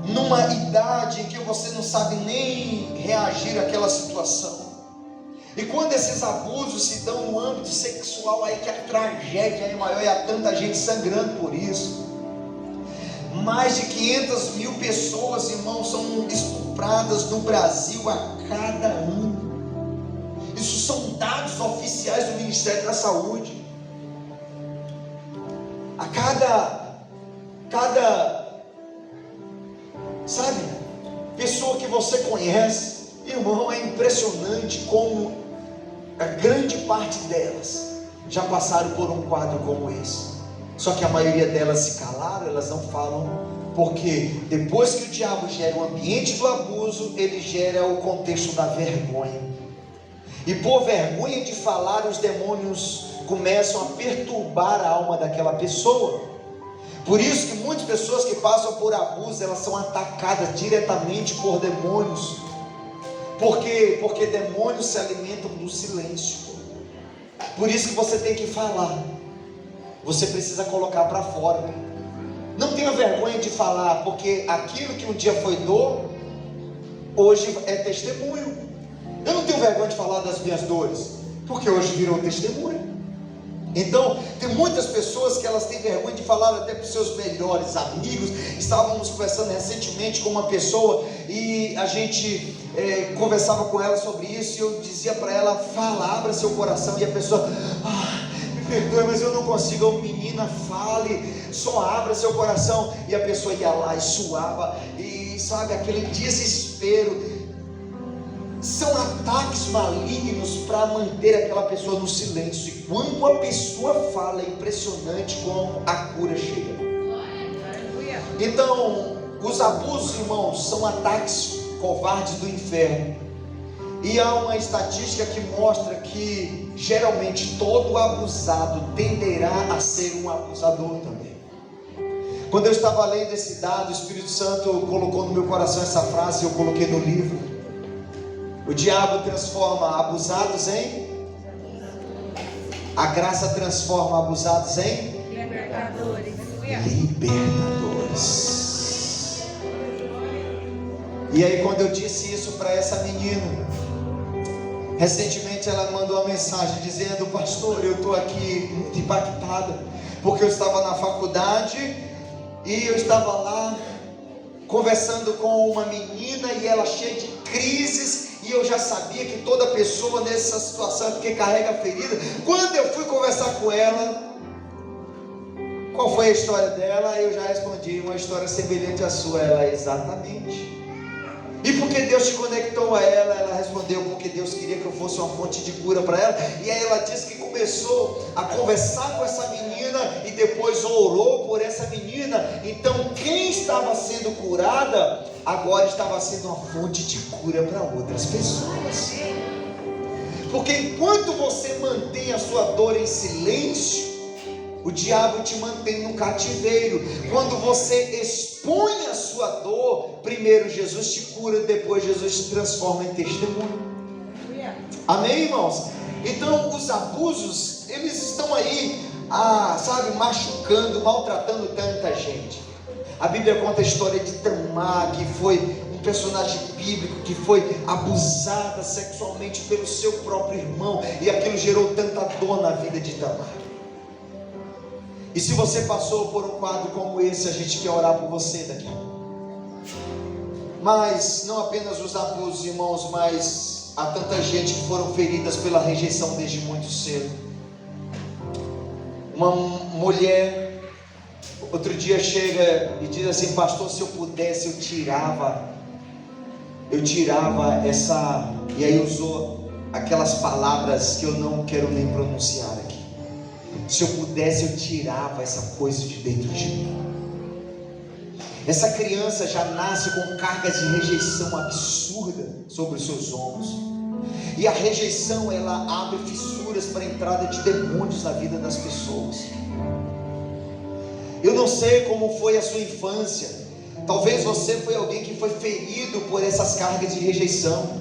Numa idade em que você não sabe nem reagir àquela situação. E quando esses abusos se dão no âmbito sexual, aí que a tragédia é maior, e há tanta gente sangrando por isso. Mais de 500 mil pessoas, irmãos, são estupradas no Brasil a cada ano. Isso são dados oficiais do Ministério da Saúde. A cada sabe, pessoa que você conhece, irmão, é impressionante como a grande parte delas já passaram por um quadro como esse. Só que a maioria delas se calaram, elas não falam, porque depois que o diabo gera o ambiente do abuso, ele gera o contexto da vergonha. E por vergonha de falar, os demônios começam a perturbar a alma daquela pessoa. Por isso que muitas pessoas que passam por abuso, elas são atacadas diretamente por demônios. Por quê? Porque demônios se alimentam do silêncio. Por isso que você tem que falar. Você precisa colocar para fora. Não tenha vergonha de falar, porque aquilo que um dia foi dor, hoje é testemunho. Eu não tenho vergonha de falar das minhas dores, porque hoje virou testemunho. Então, tem muitas pessoas que elas têm vergonha de falar até para os seus melhores amigos. Estávamos conversando recentemente com uma pessoa e a gente conversava com ela sobre isso, e eu dizia para ela: fala, abra seu coração. E a pessoa: me perdoe, mas eu não consigo. Eu, menina, fale, só abra seu coração. E a pessoa ia lá e suava, e sabe, aquele desespero. São ataques malignos para manter aquela pessoa no silêncio. E quando a pessoa fala, é impressionante como a cura chega. Então, os abusos, irmãos, são ataques covardes do inferno. E há uma estatística que mostra que geralmente todo abusado tenderá a ser um abusador também. Quando eu estava lendo esse dado, o Espírito Santo colocou no meu coração essa frase, eu coloquei no livro. O diabo transforma abusados em... A graça transforma abusados em... Libertadores. Libertadores. E aí, quando eu disse isso para essa menina, recentemente ela mandou uma mensagem dizendo: pastor, eu estou aqui muito impactada, porque eu estava na faculdade e eu estava lá conversando com uma menina, e ela cheia de crises, e eu já sabia que toda pessoa nessa situação é porque carrega ferida. Quando eu fui conversar com ela, qual foi a história dela? Eu já respondi: uma história semelhante à sua. Ela: exatamente. E porque Deus te conectou a ela? Ela respondeu: porque Deus queria que eu fosse uma fonte de cura para ela. E aí ela disse que começou a conversar com essa menina e depois orou por essa menina. Então quem estava sendo curada agora estava sendo uma fonte de cura para outras pessoas. Porque enquanto você mantém a sua dor em silêncio, o diabo te mantém no cativeiro. Quando você expõe a sua dor, primeiro Jesus te cura, depois Jesus te transforma em testemunho. Amém, irmãos? Então os abusos, eles estão aí, sabe, machucando, maltratando tanta gente. A Bíblia conta a história de Tamar, que foi um personagem bíblico, que foi abusada sexualmente pelo seu próprio irmão, e aquilo gerou tanta dor na vida de Tamar. E se você passou por um quadro como esse, a gente quer orar por você daqui a pouco. Mas não apenas os abusos, irmãos, mas há tanta gente que foram feridas pela rejeição desde muito cedo. Uma mulher outro dia chega e diz assim: pastor, se eu pudesse eu tirava eu tirava essa, e aí usou aquelas palavras que eu não quero nem pronunciar aqui. Se eu pudesse, eu tirava essa coisa de dentro de mim. Essa criança já nasce com cargas de rejeição absurda sobre os seus ombros. E a rejeição, ela abre fissuras para a entrada de demônios na vida das pessoas. Eu não sei como foi a sua infância. Talvez você foi alguém que foi ferido por essas cargas de rejeição.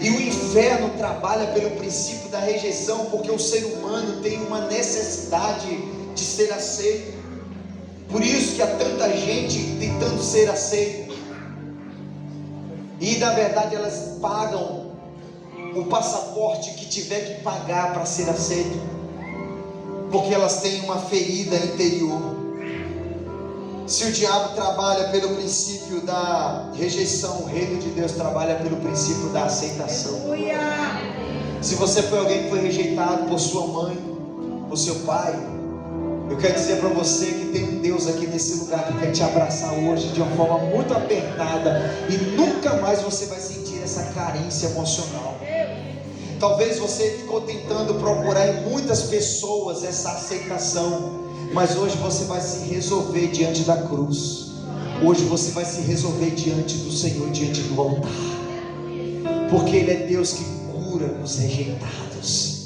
E o inferno trabalha pelo princípio da rejeição, porque o ser humano tem uma necessidade de ser aceito. Por isso que há tanta gente tentando ser aceito. E na verdade elas pagam o passaporte que tiver que pagar para ser aceito, porque elas têm uma ferida interior. Se o diabo trabalha pelo princípio da rejeição, o reino de Deus trabalha pelo princípio da aceitação. Se você foi alguém que foi rejeitado por sua mãe, por seu pai, eu quero dizer para você que tem um Deus aqui nesse lugar que quer te abraçar hoje de uma forma muito apertada, e nunca mais você vai sentir essa carência emocional. Talvez você ficou tentando procurar em muitas pessoas essa aceitação, mas hoje você vai se resolver diante da cruz. Hoje você vai se resolver diante do Senhor, diante do altar, porque Ele é Deus que cura os rejeitados.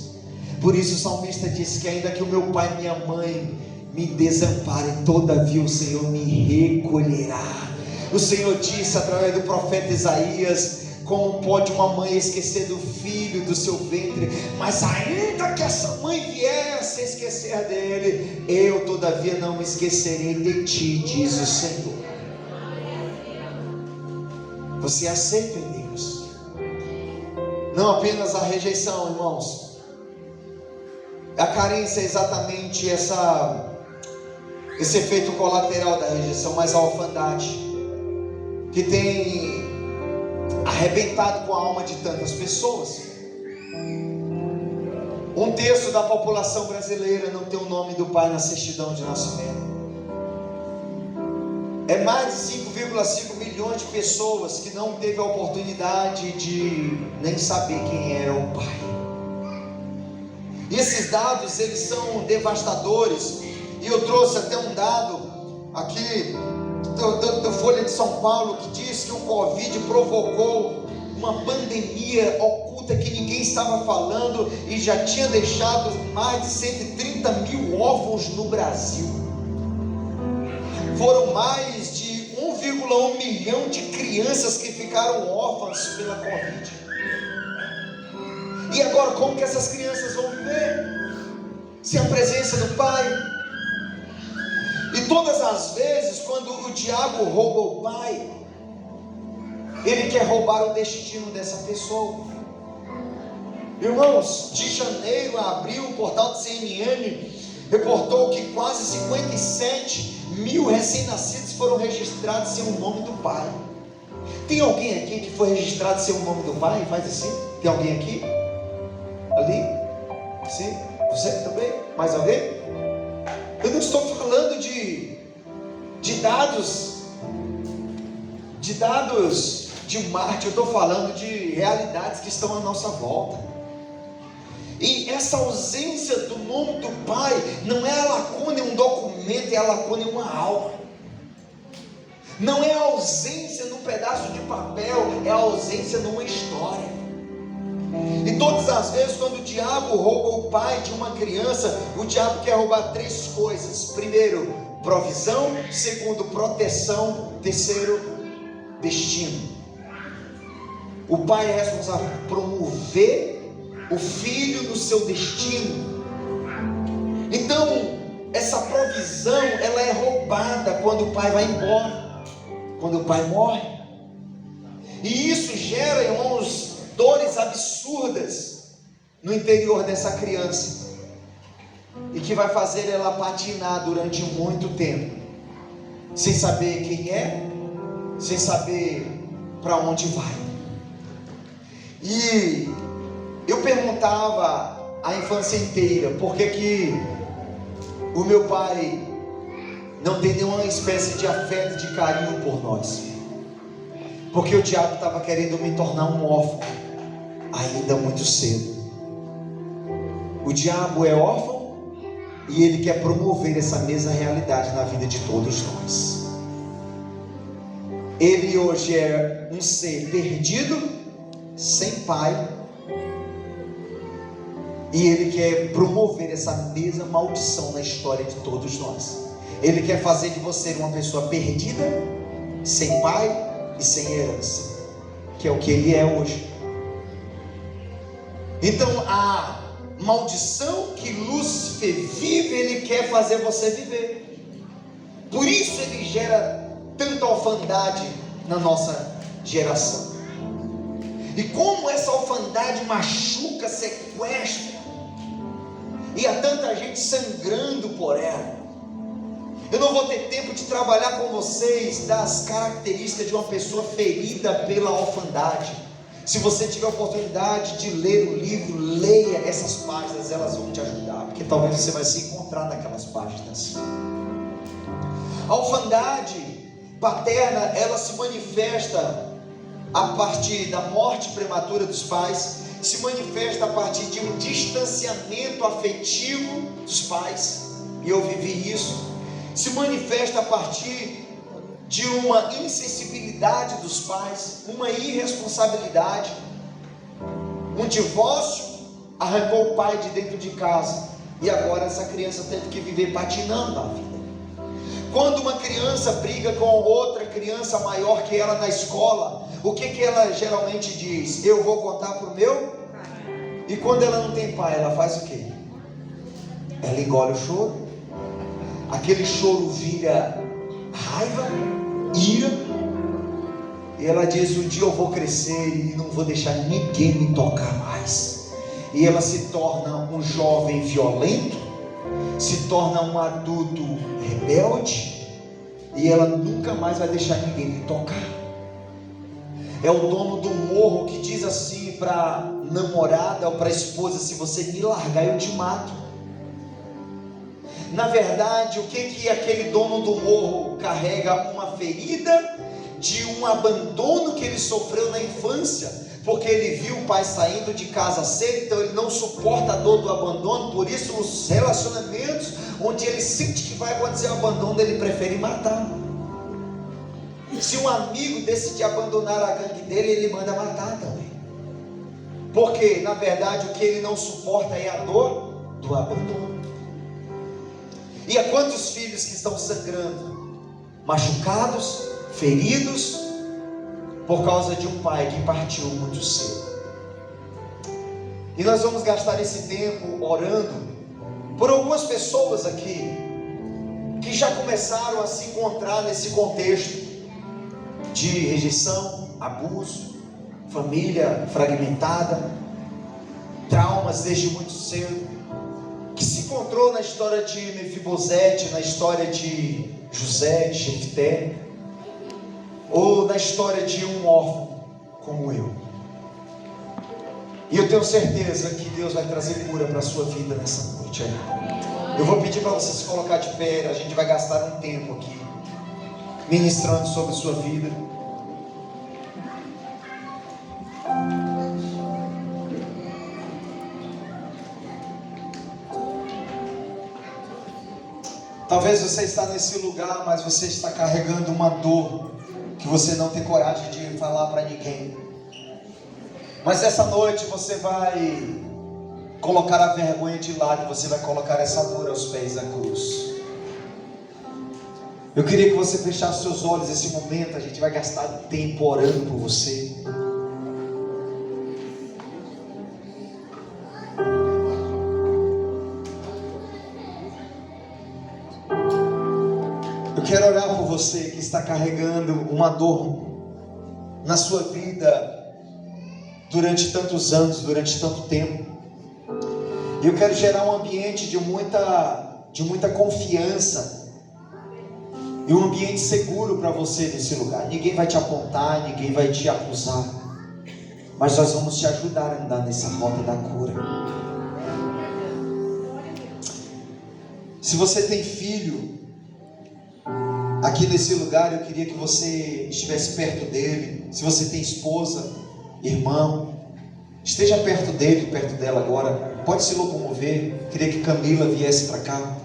Por isso o salmista disse que ainda que o meu pai e minha mãe me desamparem, todavia o Senhor me recolherá. O Senhor disse através do profeta Isaías: como pode uma mãe esquecer do filho do seu ventre? Mas ainda que essa mãe viesse a esquecer dele, eu todavia não me esquecerei de ti, diz o Senhor. Você aceita em Deus? Não apenas a rejeição, irmãos. A carência é exatamente esse efeito colateral da rejeição, mas a orfandade, que tem arrebentado com a alma de tantas pessoas. Um terço da população brasileira não tem o nome do pai na certidão de nascimento. É mais de 5,5 milhões de pessoas que não teve a oportunidade de nem saber quem era o pai. E esses dados, eles são devastadores. E eu trouxe até um dado aqui da Folha de São Paulo, que diz que o Covid provocou uma pandemia oculta que ninguém estava falando, e já tinha deixado mais de 130 mil órfãos no Brasil. Foram mais de 1,1 milhão de crianças que ficaram órfãs pela Covid. E agora, como que essas crianças vão viver sem a presença do pai? E todas as vezes, quando o diabo rouba o pai, ele quer roubar o destino dessa pessoa. Irmãos, de janeiro a abril, o portal do CNN reportou que quase 57 mil recém-nascidos foram registrados sem o nome do pai. Tem alguém aqui que foi registrado sem o nome do pai? Faz assim. Tem alguém aqui? Ali? Sim? Você também? Mais alguém? Eu não estou falando de dados de marketing, eu estou falando de realidades que estão à nossa volta. E essa ausência do nome do pai não é a lacuna em um documento, é a lacuna em uma alma. Não é a ausência num pedaço de papel, é a ausência numa história. E todas as vezes quando o diabo rouba o pai de uma criança, o diabo quer roubar três coisas: primeiro, provisão; segundo, proteção; terceiro, destino. O pai é responsável por promover o filho no seu destino. Então, essa provisão, ela é roubada quando o pai vai embora, quando o pai morre. E isso gera, irmãos, dores absurdas no interior dessa criança, e que vai fazer ela patinar durante muito tempo, sem saber quem é, sem saber para onde vai. E eu perguntava a infância inteira por que o meu pai não tem nenhuma espécie de afeto, de carinho por nós. Porque o diabo estava querendo me tornar um órfão ainda muito cedo. O diabo é órfão e ele quer promover essa mesma realidade na vida de todos nós. Ele hoje é um ser perdido, sem pai, e ele quer promover essa mesma maldição na história de todos nós. Ele quer fazer de você uma pessoa perdida, sem pai e sem herança, que é o que ele é hoje. Então a maldição que Lúcifer vive, ele quer fazer você viver. Por isso ele gera tanta orfandade na nossa geração. E como essa orfandade machuca, sequestra, e há tanta gente sangrando por ela. Eu não vou ter tempo de trabalhar com vocês das características de uma pessoa ferida pela orfandade. Se você tiver a oportunidade de ler o livro, leia essas páginas, elas vão te ajudar, porque talvez você vai se encontrar naquelas páginas. A orfandade paterna, ela se manifesta a partir da morte prematura dos pais, se manifesta a partir de um distanciamento afetivo dos pais, e eu vivi isso. Se manifesta a partir de uma insensibilidade dos pais, uma irresponsabilidade. Um divórcio arrancou o pai de dentro de casa, e agora essa criança teve que viver patinando na vida. Quando uma criança briga com outra criança maior que ela na escola, o que ela geralmente diz? Eu vou contar para o meu pai. E quando ela não tem pai, ela faz o quê? Ela engole o choro. Aquele choro vira raiva, ira, e ela diz: um dia eu vou crescer e não vou deixar ninguém me tocar mais. E ela se torna um jovem violento, se torna um adulto rebelde, e ela nunca mais vai deixar ninguém lhe tocar. É o dono do morro que diz assim para a namorada ou para a esposa: se você me largar eu te mato. Na verdade, o que aquele dono do morro carrega? Uma ferida de um abandono que ele sofreu na infância, porque ele viu o pai saindo de casa cedo, então ele não suporta a dor do abandono. Por isso, nos relacionamentos onde ele sente que vai acontecer o abandono, ele prefere matar. Se um amigo decidir abandonar a gangue dele, ele manda matar também, porque na verdade o que ele não suporta é a dor do abandono. E há quantos filhos que estão sangrando, machucados, feridos, por causa de um pai que partiu muito cedo. E nós vamos gastar esse tempo orando por algumas pessoas aqui que já começaram a se encontrar nesse contexto de rejeição, abuso, família fragmentada, traumas desde muito cedo, que se encontrou na história de Mefibosete, na história de José, de Jefté, ou na história de um órfão como eu. E eu tenho certeza que Deus vai trazer cura para a sua vida nessa noite aí. Eu vou pedir para você se colocar de pé. A gente vai gastar um tempo aqui ministrando sobre a sua vida. Talvez você está nesse lugar, mas você está carregando uma dor que você não tem coragem de falar para ninguém. Mas essa noite você vai colocar a vergonha de lado, você vai colocar essa dor aos pés da cruz. Eu queria que você fechasse seus olhos nesse momento. A gente vai gastar tempo orando por você. Eu quero orar por você que está carregando uma dor na sua vida durante tantos anos, durante tanto tempo. E eu quero gerar um ambiente de muita confiança e um ambiente seguro para você nesse lugar. Ninguém vai te apontar, ninguém vai te acusar, mas nós vamos te ajudar a andar nessa rota da cura. Se você tem filho, aqui nesse lugar, eu queria que você estivesse perto dele. Se você tem esposa, irmão, esteja perto dele, perto dela agora. Pode se locomover. Eu queria que Camila viesse para cá.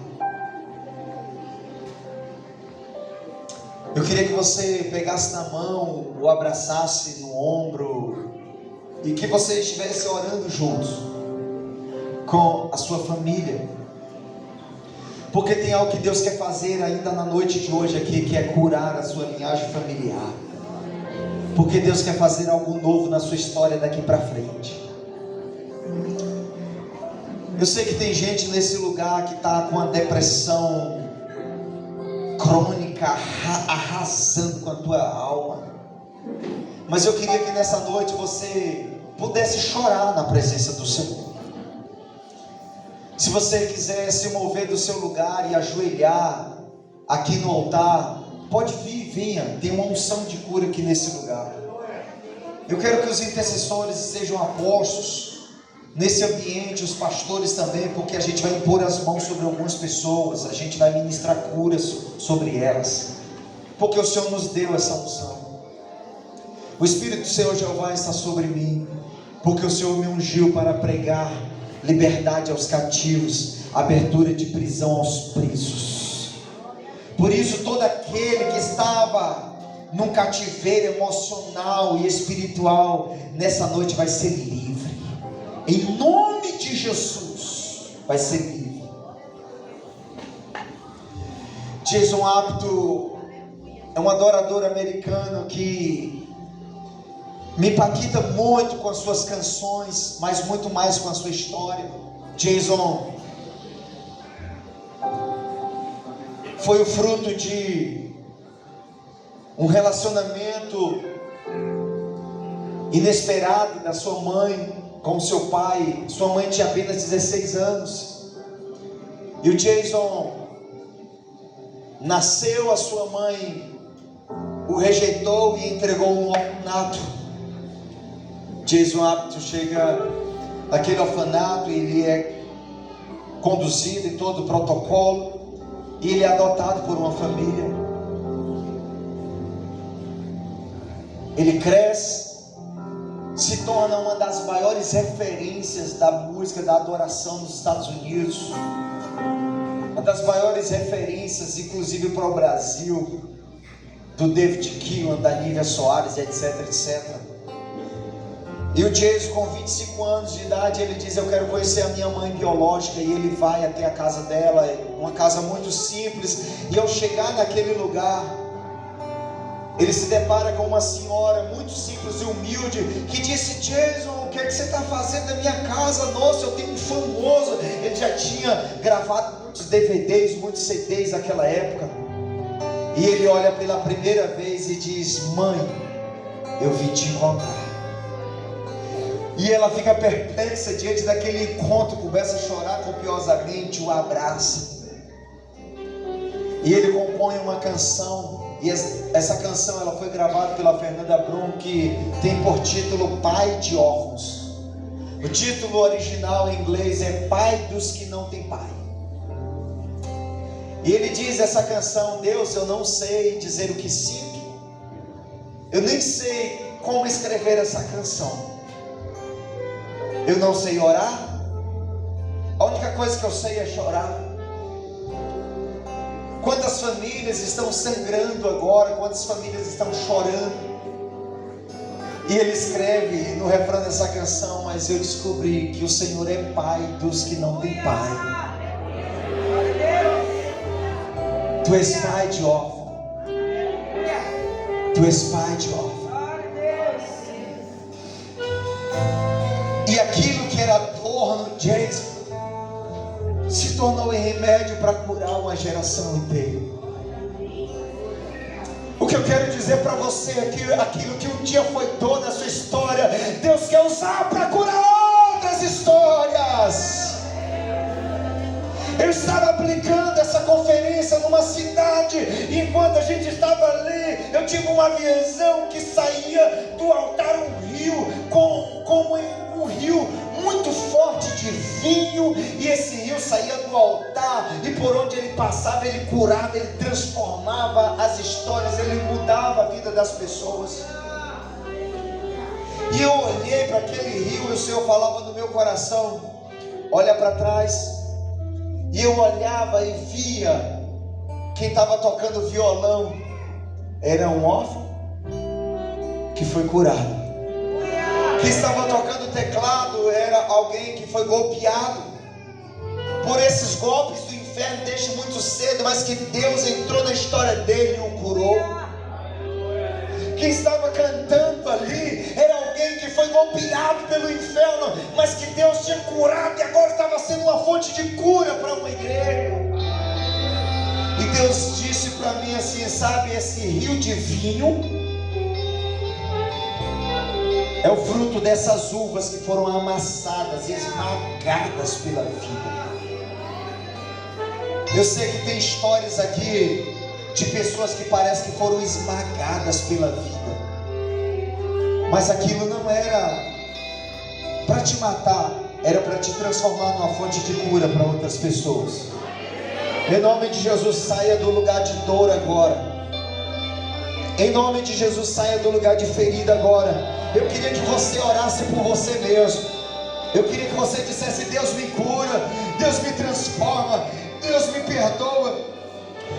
Eu queria que você pegasse na mão, o abraçasse no ombro, e que você estivesse orando juntos com a sua família. Porque tem algo que Deus quer fazer ainda na noite de hoje aqui, que é curar a sua linhagem familiar. Porque Deus quer fazer algo novo na sua história daqui para frente. Eu sei que tem gente nesse lugar que está com a depressão crônica arrasando com a tua alma. Mas eu queria que nessa noite você pudesse chorar na presença do Senhor. Se você quiser se mover do seu lugar e ajoelhar aqui no altar, pode vir, venha. Tem uma unção de cura aqui nesse lugar. Eu quero que os intercessores sejam apostos nesse ambiente, os pastores também, porque a gente vai impor as mãos sobre algumas pessoas, a gente vai ministrar curas sobre elas, porque o Senhor nos deu essa unção. O Espírito do Senhor Jeová está sobre mim, porque o Senhor me ungiu para pregar liberdade aos cativos, abertura de prisão aos presos. Por isso, todo aquele que estava num cativeiro emocional e espiritual, nessa noite vai ser livre. Em nome de Jesus, vai ser livre. Jason Apto é um adorador americano que me impacta muito com as suas canções, mas muito mais com a sua história. Jason foi o fruto de um relacionamento inesperado da sua mãe com seu pai. Sua mãe tinha apenas 16 anos. E o Jason nasceu, a sua mãe o rejeitou e entregou um orfanato. Jason Apto chega naquele orfanato, ele é conduzido em todo o protocolo, e ele é adotado por uma família. Ele cresce, se torna uma das maiores referências da música, da adoração nos Estados Unidos, uma das maiores referências, inclusive para o Brasil, do David Keelan, da Nívia Soares, etc, etc. E o Jason, com 25 anos de idade, ele diz: eu quero conhecer a minha mãe biológica. E ele vai até a casa dela, uma casa muito simples. E ao chegar naquele lugar, ele se depara com uma senhora muito simples e humilde, que disse: Jason, o que é que você está fazendo na minha casa? Nossa, eu tenho um famoso. Ele já tinha gravado muitos DVDs, muitos CDs naquela época. E ele olha pela primeira vez e diz: mãe, eu vim te encontrar. E ela fica perplexa diante daquele encontro, começa a chorar copiosamente, o abraça. E ele compõe uma canção, e essa canção ela foi gravada pela Fernanda Brum, que tem por título Pai de Órfãos. O título original em inglês é Pai dos que não têm pai. E ele diz essa canção: Deus, eu não sei dizer o que sinto, eu nem sei como escrever essa canção, eu não sei orar, a única coisa que eu sei é chorar. Quantas famílias estão sangrando agora, quantas famílias estão chorando. E ele escreve no refrão dessa canção: mas eu descobri que o Senhor é pai dos que não têm pai. Tu és pai de órfão. Tu és pai de órfão. E aquilo que era dor no Jason se tornou em remédio para curar uma geração inteira. O que eu quero dizer para você é que aquilo que um dia foi dor na sua história, Deus quer usar para curar outras histórias. Eu estava aplicando essa conferência numa cidade, e enquanto a gente estava ali, eu tive uma visão que saía do altar um rio, como um rio muito muito forte de vinho, e esse rio saía do altar, e por onde ele passava, ele curava, ele transformava as histórias, ele mudava a vida das pessoas. E eu olhei para aquele rio, e o Senhor falava no meu coração: olha para trás. E eu olhava e via quem estava tocando violão era um órfão que foi curado. Quem estava tocando teclado era alguém que foi golpeado por esses golpes do inferno desde muito cedo, mas que Deus entrou na história dele e o curou. Quem estava cantando ali era alguém que foi golpeado pelo inferno, mas que Deus tinha curado e agora estava sendo uma fonte de cura para uma igreja. E Deus disse para mim assim: sabe, esse rio de vinho é o fruto dessas uvas que foram amassadas e esmagadas pela vida. Eu sei que tem histórias aqui de pessoas que parece que foram esmagadas pela vida, mas aquilo não era para te matar, era para te transformar numa fonte de cura para outras pessoas. Em nome de Jesus, saia do lugar de dor agora. Em nome de Jesus, saia do lugar de ferida agora. Eu queria que você orasse por você mesmo. Eu queria que você dissesse: Deus me cura, Deus me transforma, Deus me perdoa.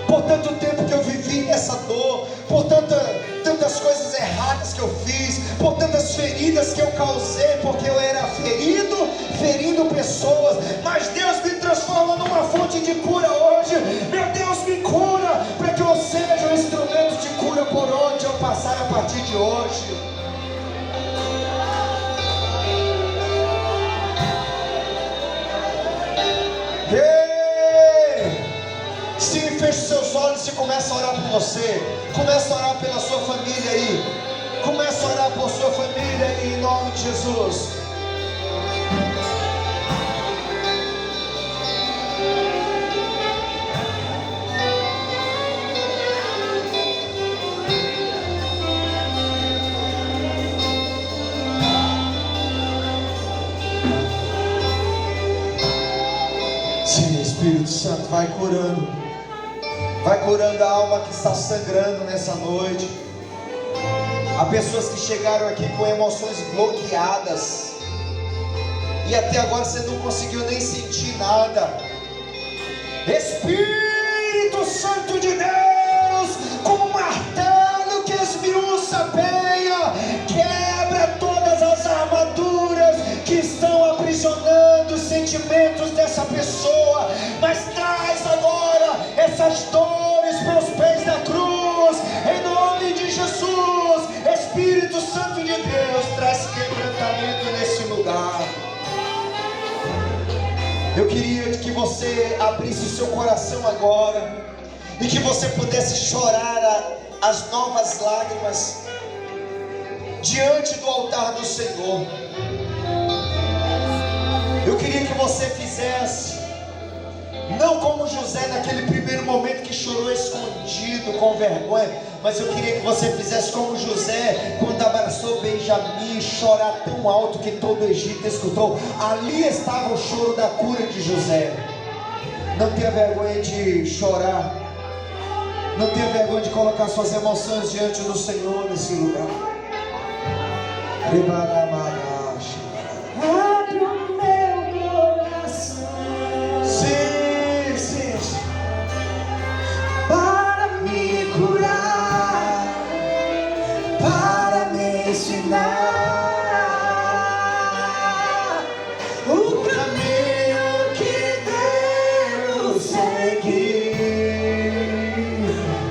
Por tanto tempo que eu vivi nessa dor, por tantas coisas erradas que eu fiz, por tantas feridas que eu causei, porque eu era ferindo pessoas, mas Deus me transforma numa fonte de cura hoje. Meu Deus, me cura, para que eu seja um instrumento de cura por onde eu passar a partir de hoje. Sim, feche seus olhos e começa a orar por você. Começa a orar pela sua família aí. Começa a orar por sua família aí, em nome de Jesus. Sim, Espírito Santo, vai curando. Vai curando a alma que está sangrando nessa noite. Há pessoas que chegaram aqui com emoções bloqueadas, e até agora você não conseguiu nem sentir nada. Espírito Santo de Deus, como um martelo que esmiuça a peia, quebra todas as armaduras que estão aprisionando os sentimentos dessa pessoa, mas traz agora essas dores para os pés da cruz, em nome de Jesus. Espírito Santo de Deus, traz quebrantamento nesse lugar. Eu queria que você abrisse o seu coração agora, e que você pudesse chorar as novas lágrimas diante do altar do Senhor. Eu queria que você fizesse, não como José naquele primeiro momento que chorou escondido, com vergonha, mas eu queria que você fizesse como José, quando abraçou Benjamim, chorar tão alto que todo o Egito escutou. Ali estava o choro da cura de José. Não tenha vergonha de chorar, não tenha vergonha de colocar suas emoções diante do Senhor nesse lugar. Abre o meu coração. Sim, sim. Para me curar, para me ensinar o caminho que devo seguir.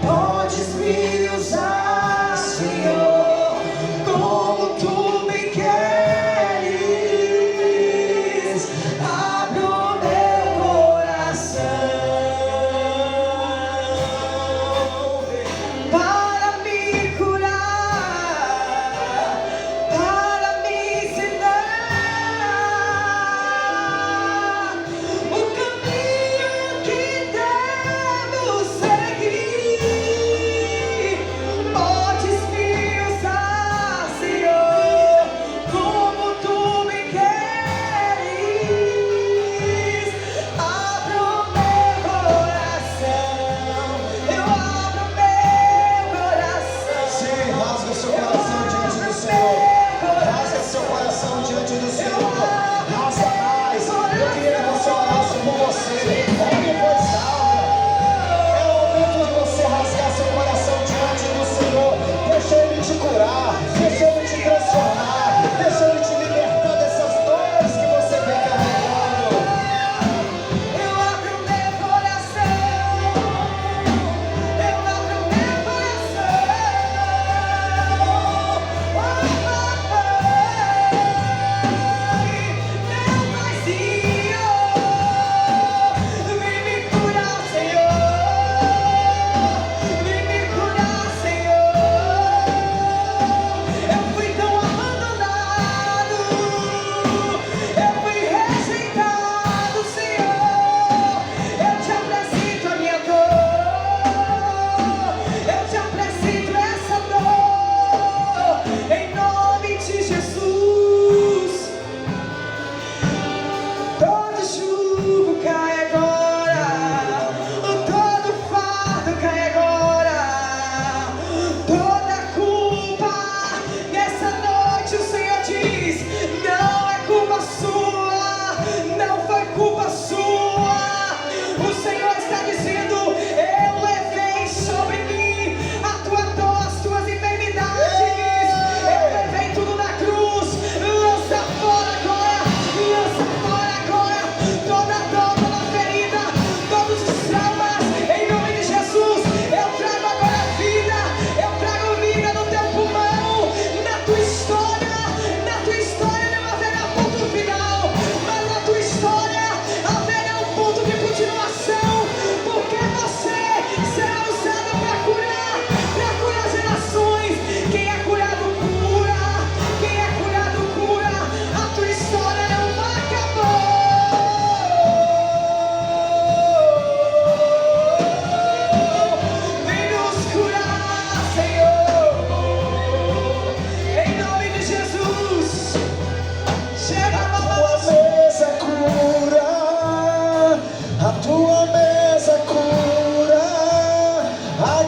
Podes me usar, Senhor, como tu me queres.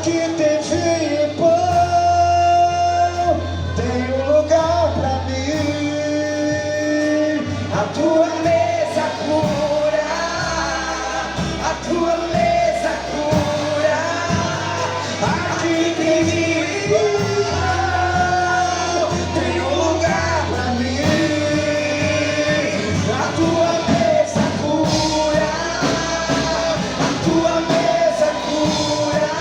Aqui tem vinho e pão, tem um lugar pra mim. A tua mesa cura, a tua mesa cura. Aqui tem vinho e pão, tem um lugar pra mim. A tua mesa cura, a tua mesa cura.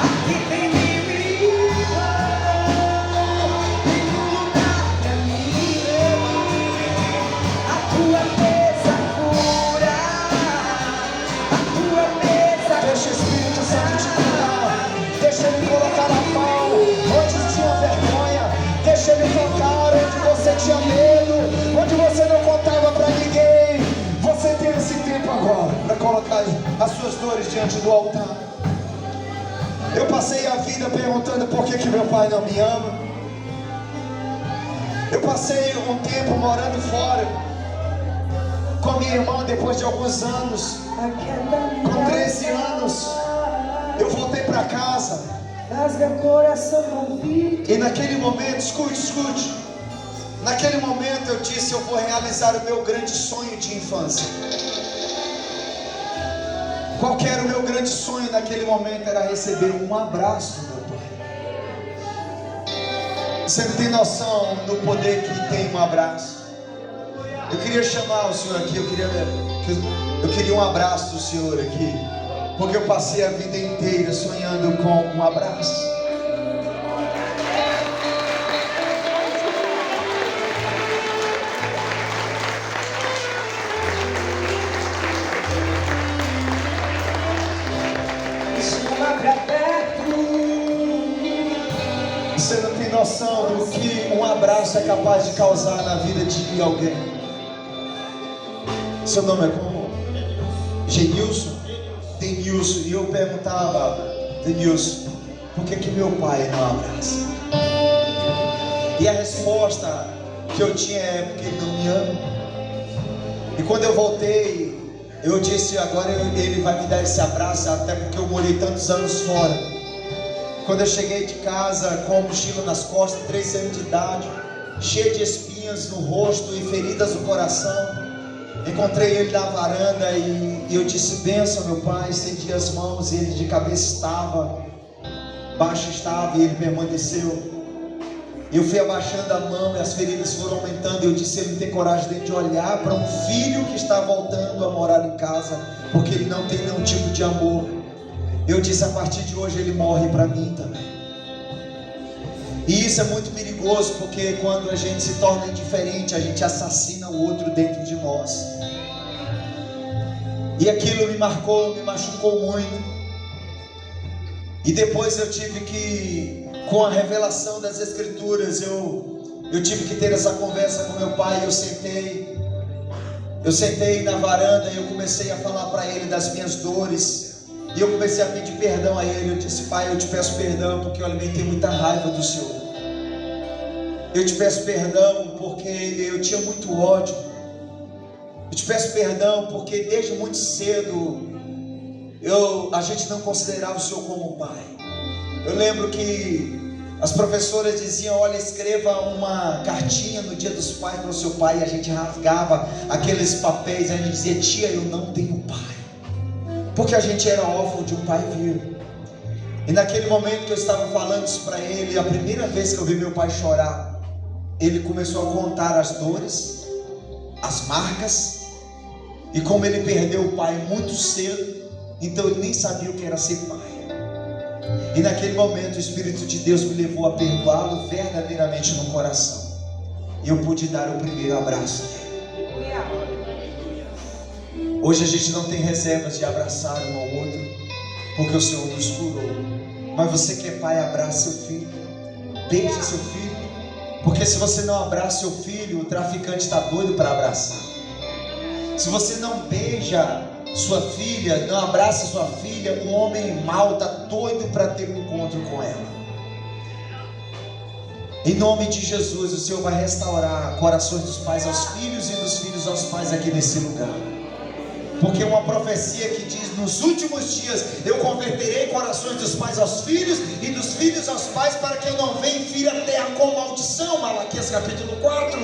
Aqui tem vinho e pão, tem um lugar pra mim. A tua mesa cura, a tua mesa. Deixa o Espírito Santo te curar, deixa ele colocar a mão onde tinha vergonha, deixa ele tocar onde você tinha medo, onde você não contava pra ninguém. Você tem esse tempo agora para colocar as suas dores diante do altar. Eu passei a vida perguntando por que meu pai não me ama. Eu passei um tempo morando fora com minha irmã depois de alguns anos. Com 13 anos eu voltei para casa. Rasga coração convite. E naquele momento, escute. Naquele momento eu disse, eu vou realizar o meu grande sonho de infância. Qual que era o meu grande sonho naquele momento? Era receber um abraço do meu pai. Você não tem noção do poder que tem um abraço. Eu queria chamar o senhor aqui, eu queria um abraço do senhor aqui, porque eu passei a vida inteira sonhando com um abraço. Chama pra perto. Você não tem noção do que um abraço é capaz de causar na vida de alguém. Seu nome é como? Genilson? Denilson. E eu perguntava, Denilson, por que meu pai não abraça? E a resposta que eu tinha é porque ele não me ama. E quando eu voltei, eu disse, agora ele vai me dar esse abraço, até porque eu morei tantos anos fora. Quando eu cheguei de casa com a mochila nas costas, 3 anos de idade, cheio de espinhas no rosto e feridas no coração, encontrei ele na varanda e eu disse, benção meu pai, estendi as mãos e ele de cabeça estava, baixo estava e ele permaneceu. Eu fui abaixando a mão e as feridas foram aumentando. Eu disse, ele não tem coragem de olhar para um filho que está voltando a morar em casa, porque ele não tem nenhum tipo de amor. Eu disse, a partir de hoje ele morre para mim também. E isso é muito perigoso, porque quando a gente se torna indiferente, a gente assassina o outro dentro de nós. E aquilo me marcou, me machucou muito. E depois eu tive que, com a revelação das Escrituras, eu tive que ter essa conversa com meu pai. Eu sentei na varanda e eu comecei a falar para ele das minhas dores. E eu comecei a pedir perdão a ele. Eu disse, pai, eu te peço perdão porque eu alimentei muita raiva do Senhor. Eu te peço perdão porque eu tinha muito ódio. Eu te peço perdão porque desde muito cedo a gente não considerava o Senhor como um pai. Eu lembro que as professoras diziam, olha, escreva uma cartinha no dia dos pais para o seu pai. E a gente rasgava aqueles papéis e a gente dizia, tia, eu não tenho pai. Porque a gente era órfão de um pai vivo. E naquele momento que eu estava falando isso para ele, a primeira vez que eu vi meu pai chorar, ele começou a contar as dores, as marcas, e como ele perdeu o pai muito cedo, então ele nem sabia o que era ser pai. E naquele momento o Espírito de Deus me levou a perdoá-lo verdadeiramente no coração. E eu pude dar o primeiro abraço dele. Hoje a gente não tem reservas de abraçar um ao outro, porque o Senhor nos curou. Mas você que é pai, abraça seu filho, beija seu filho, porque se você não abraça seu filho, o traficante está doido para abraçar. Se você não beija sua filha, não abraça sua filha, um homem mau está doido para ter um encontro com ela. Em nome de Jesus, o Senhor vai restaurar corações dos pais aos filhos e dos filhos aos pais aqui nesse lugar. Porque uma profecia que diz: nos últimos dias eu converterei corações dos pais aos filhos e dos filhos aos pais, para que eu não venha e fira a terra com maldição. Malaquias capítulo 4.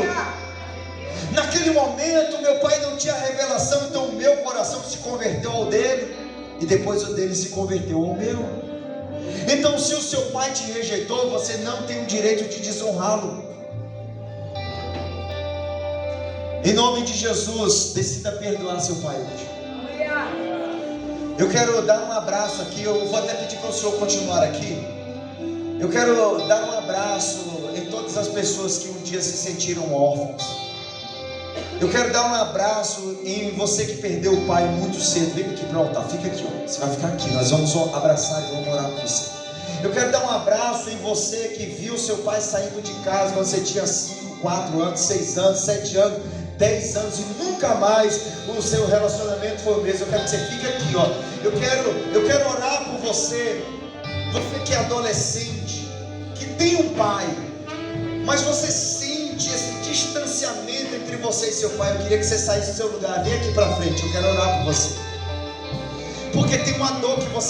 Naquele momento meu pai não tinha revelação, então o meu coração se converteu ao dele, e depois o dele se converteu ao meu. Então, se o seu pai te rejeitou, você não tem o direito de desonrá-lo. Em nome de Jesus, decida perdoar seu pai hoje. Eu quero dar um abraço aqui. Eu vou até pedir para o senhor continuar aqui. Eu quero dar um abraço em todas as pessoas que um dia se sentiram órfãos. Eu quero dar um abraço em você que perdeu o pai muito cedo. Vem aqui para o altar, fica aqui, ó. Você vai ficar aqui, nós vamos abraçar e vamos orar por você. Eu quero dar um abraço em você que viu seu pai saindo de casa quando você tinha 5, 4 anos, 6 anos, 7 anos, 10 anos, e nunca mais o seu relacionamento foi o mesmo. Eu quero que você fique aqui, ó. Eu quero orar por você. Você que é adolescente, que tem um pai, mas você sente esse distanciamento entre você e seu pai. Eu queria que você saísse do seu lugar. Vem aqui para frente, eu quero orar por você. Porque tem uma dor que você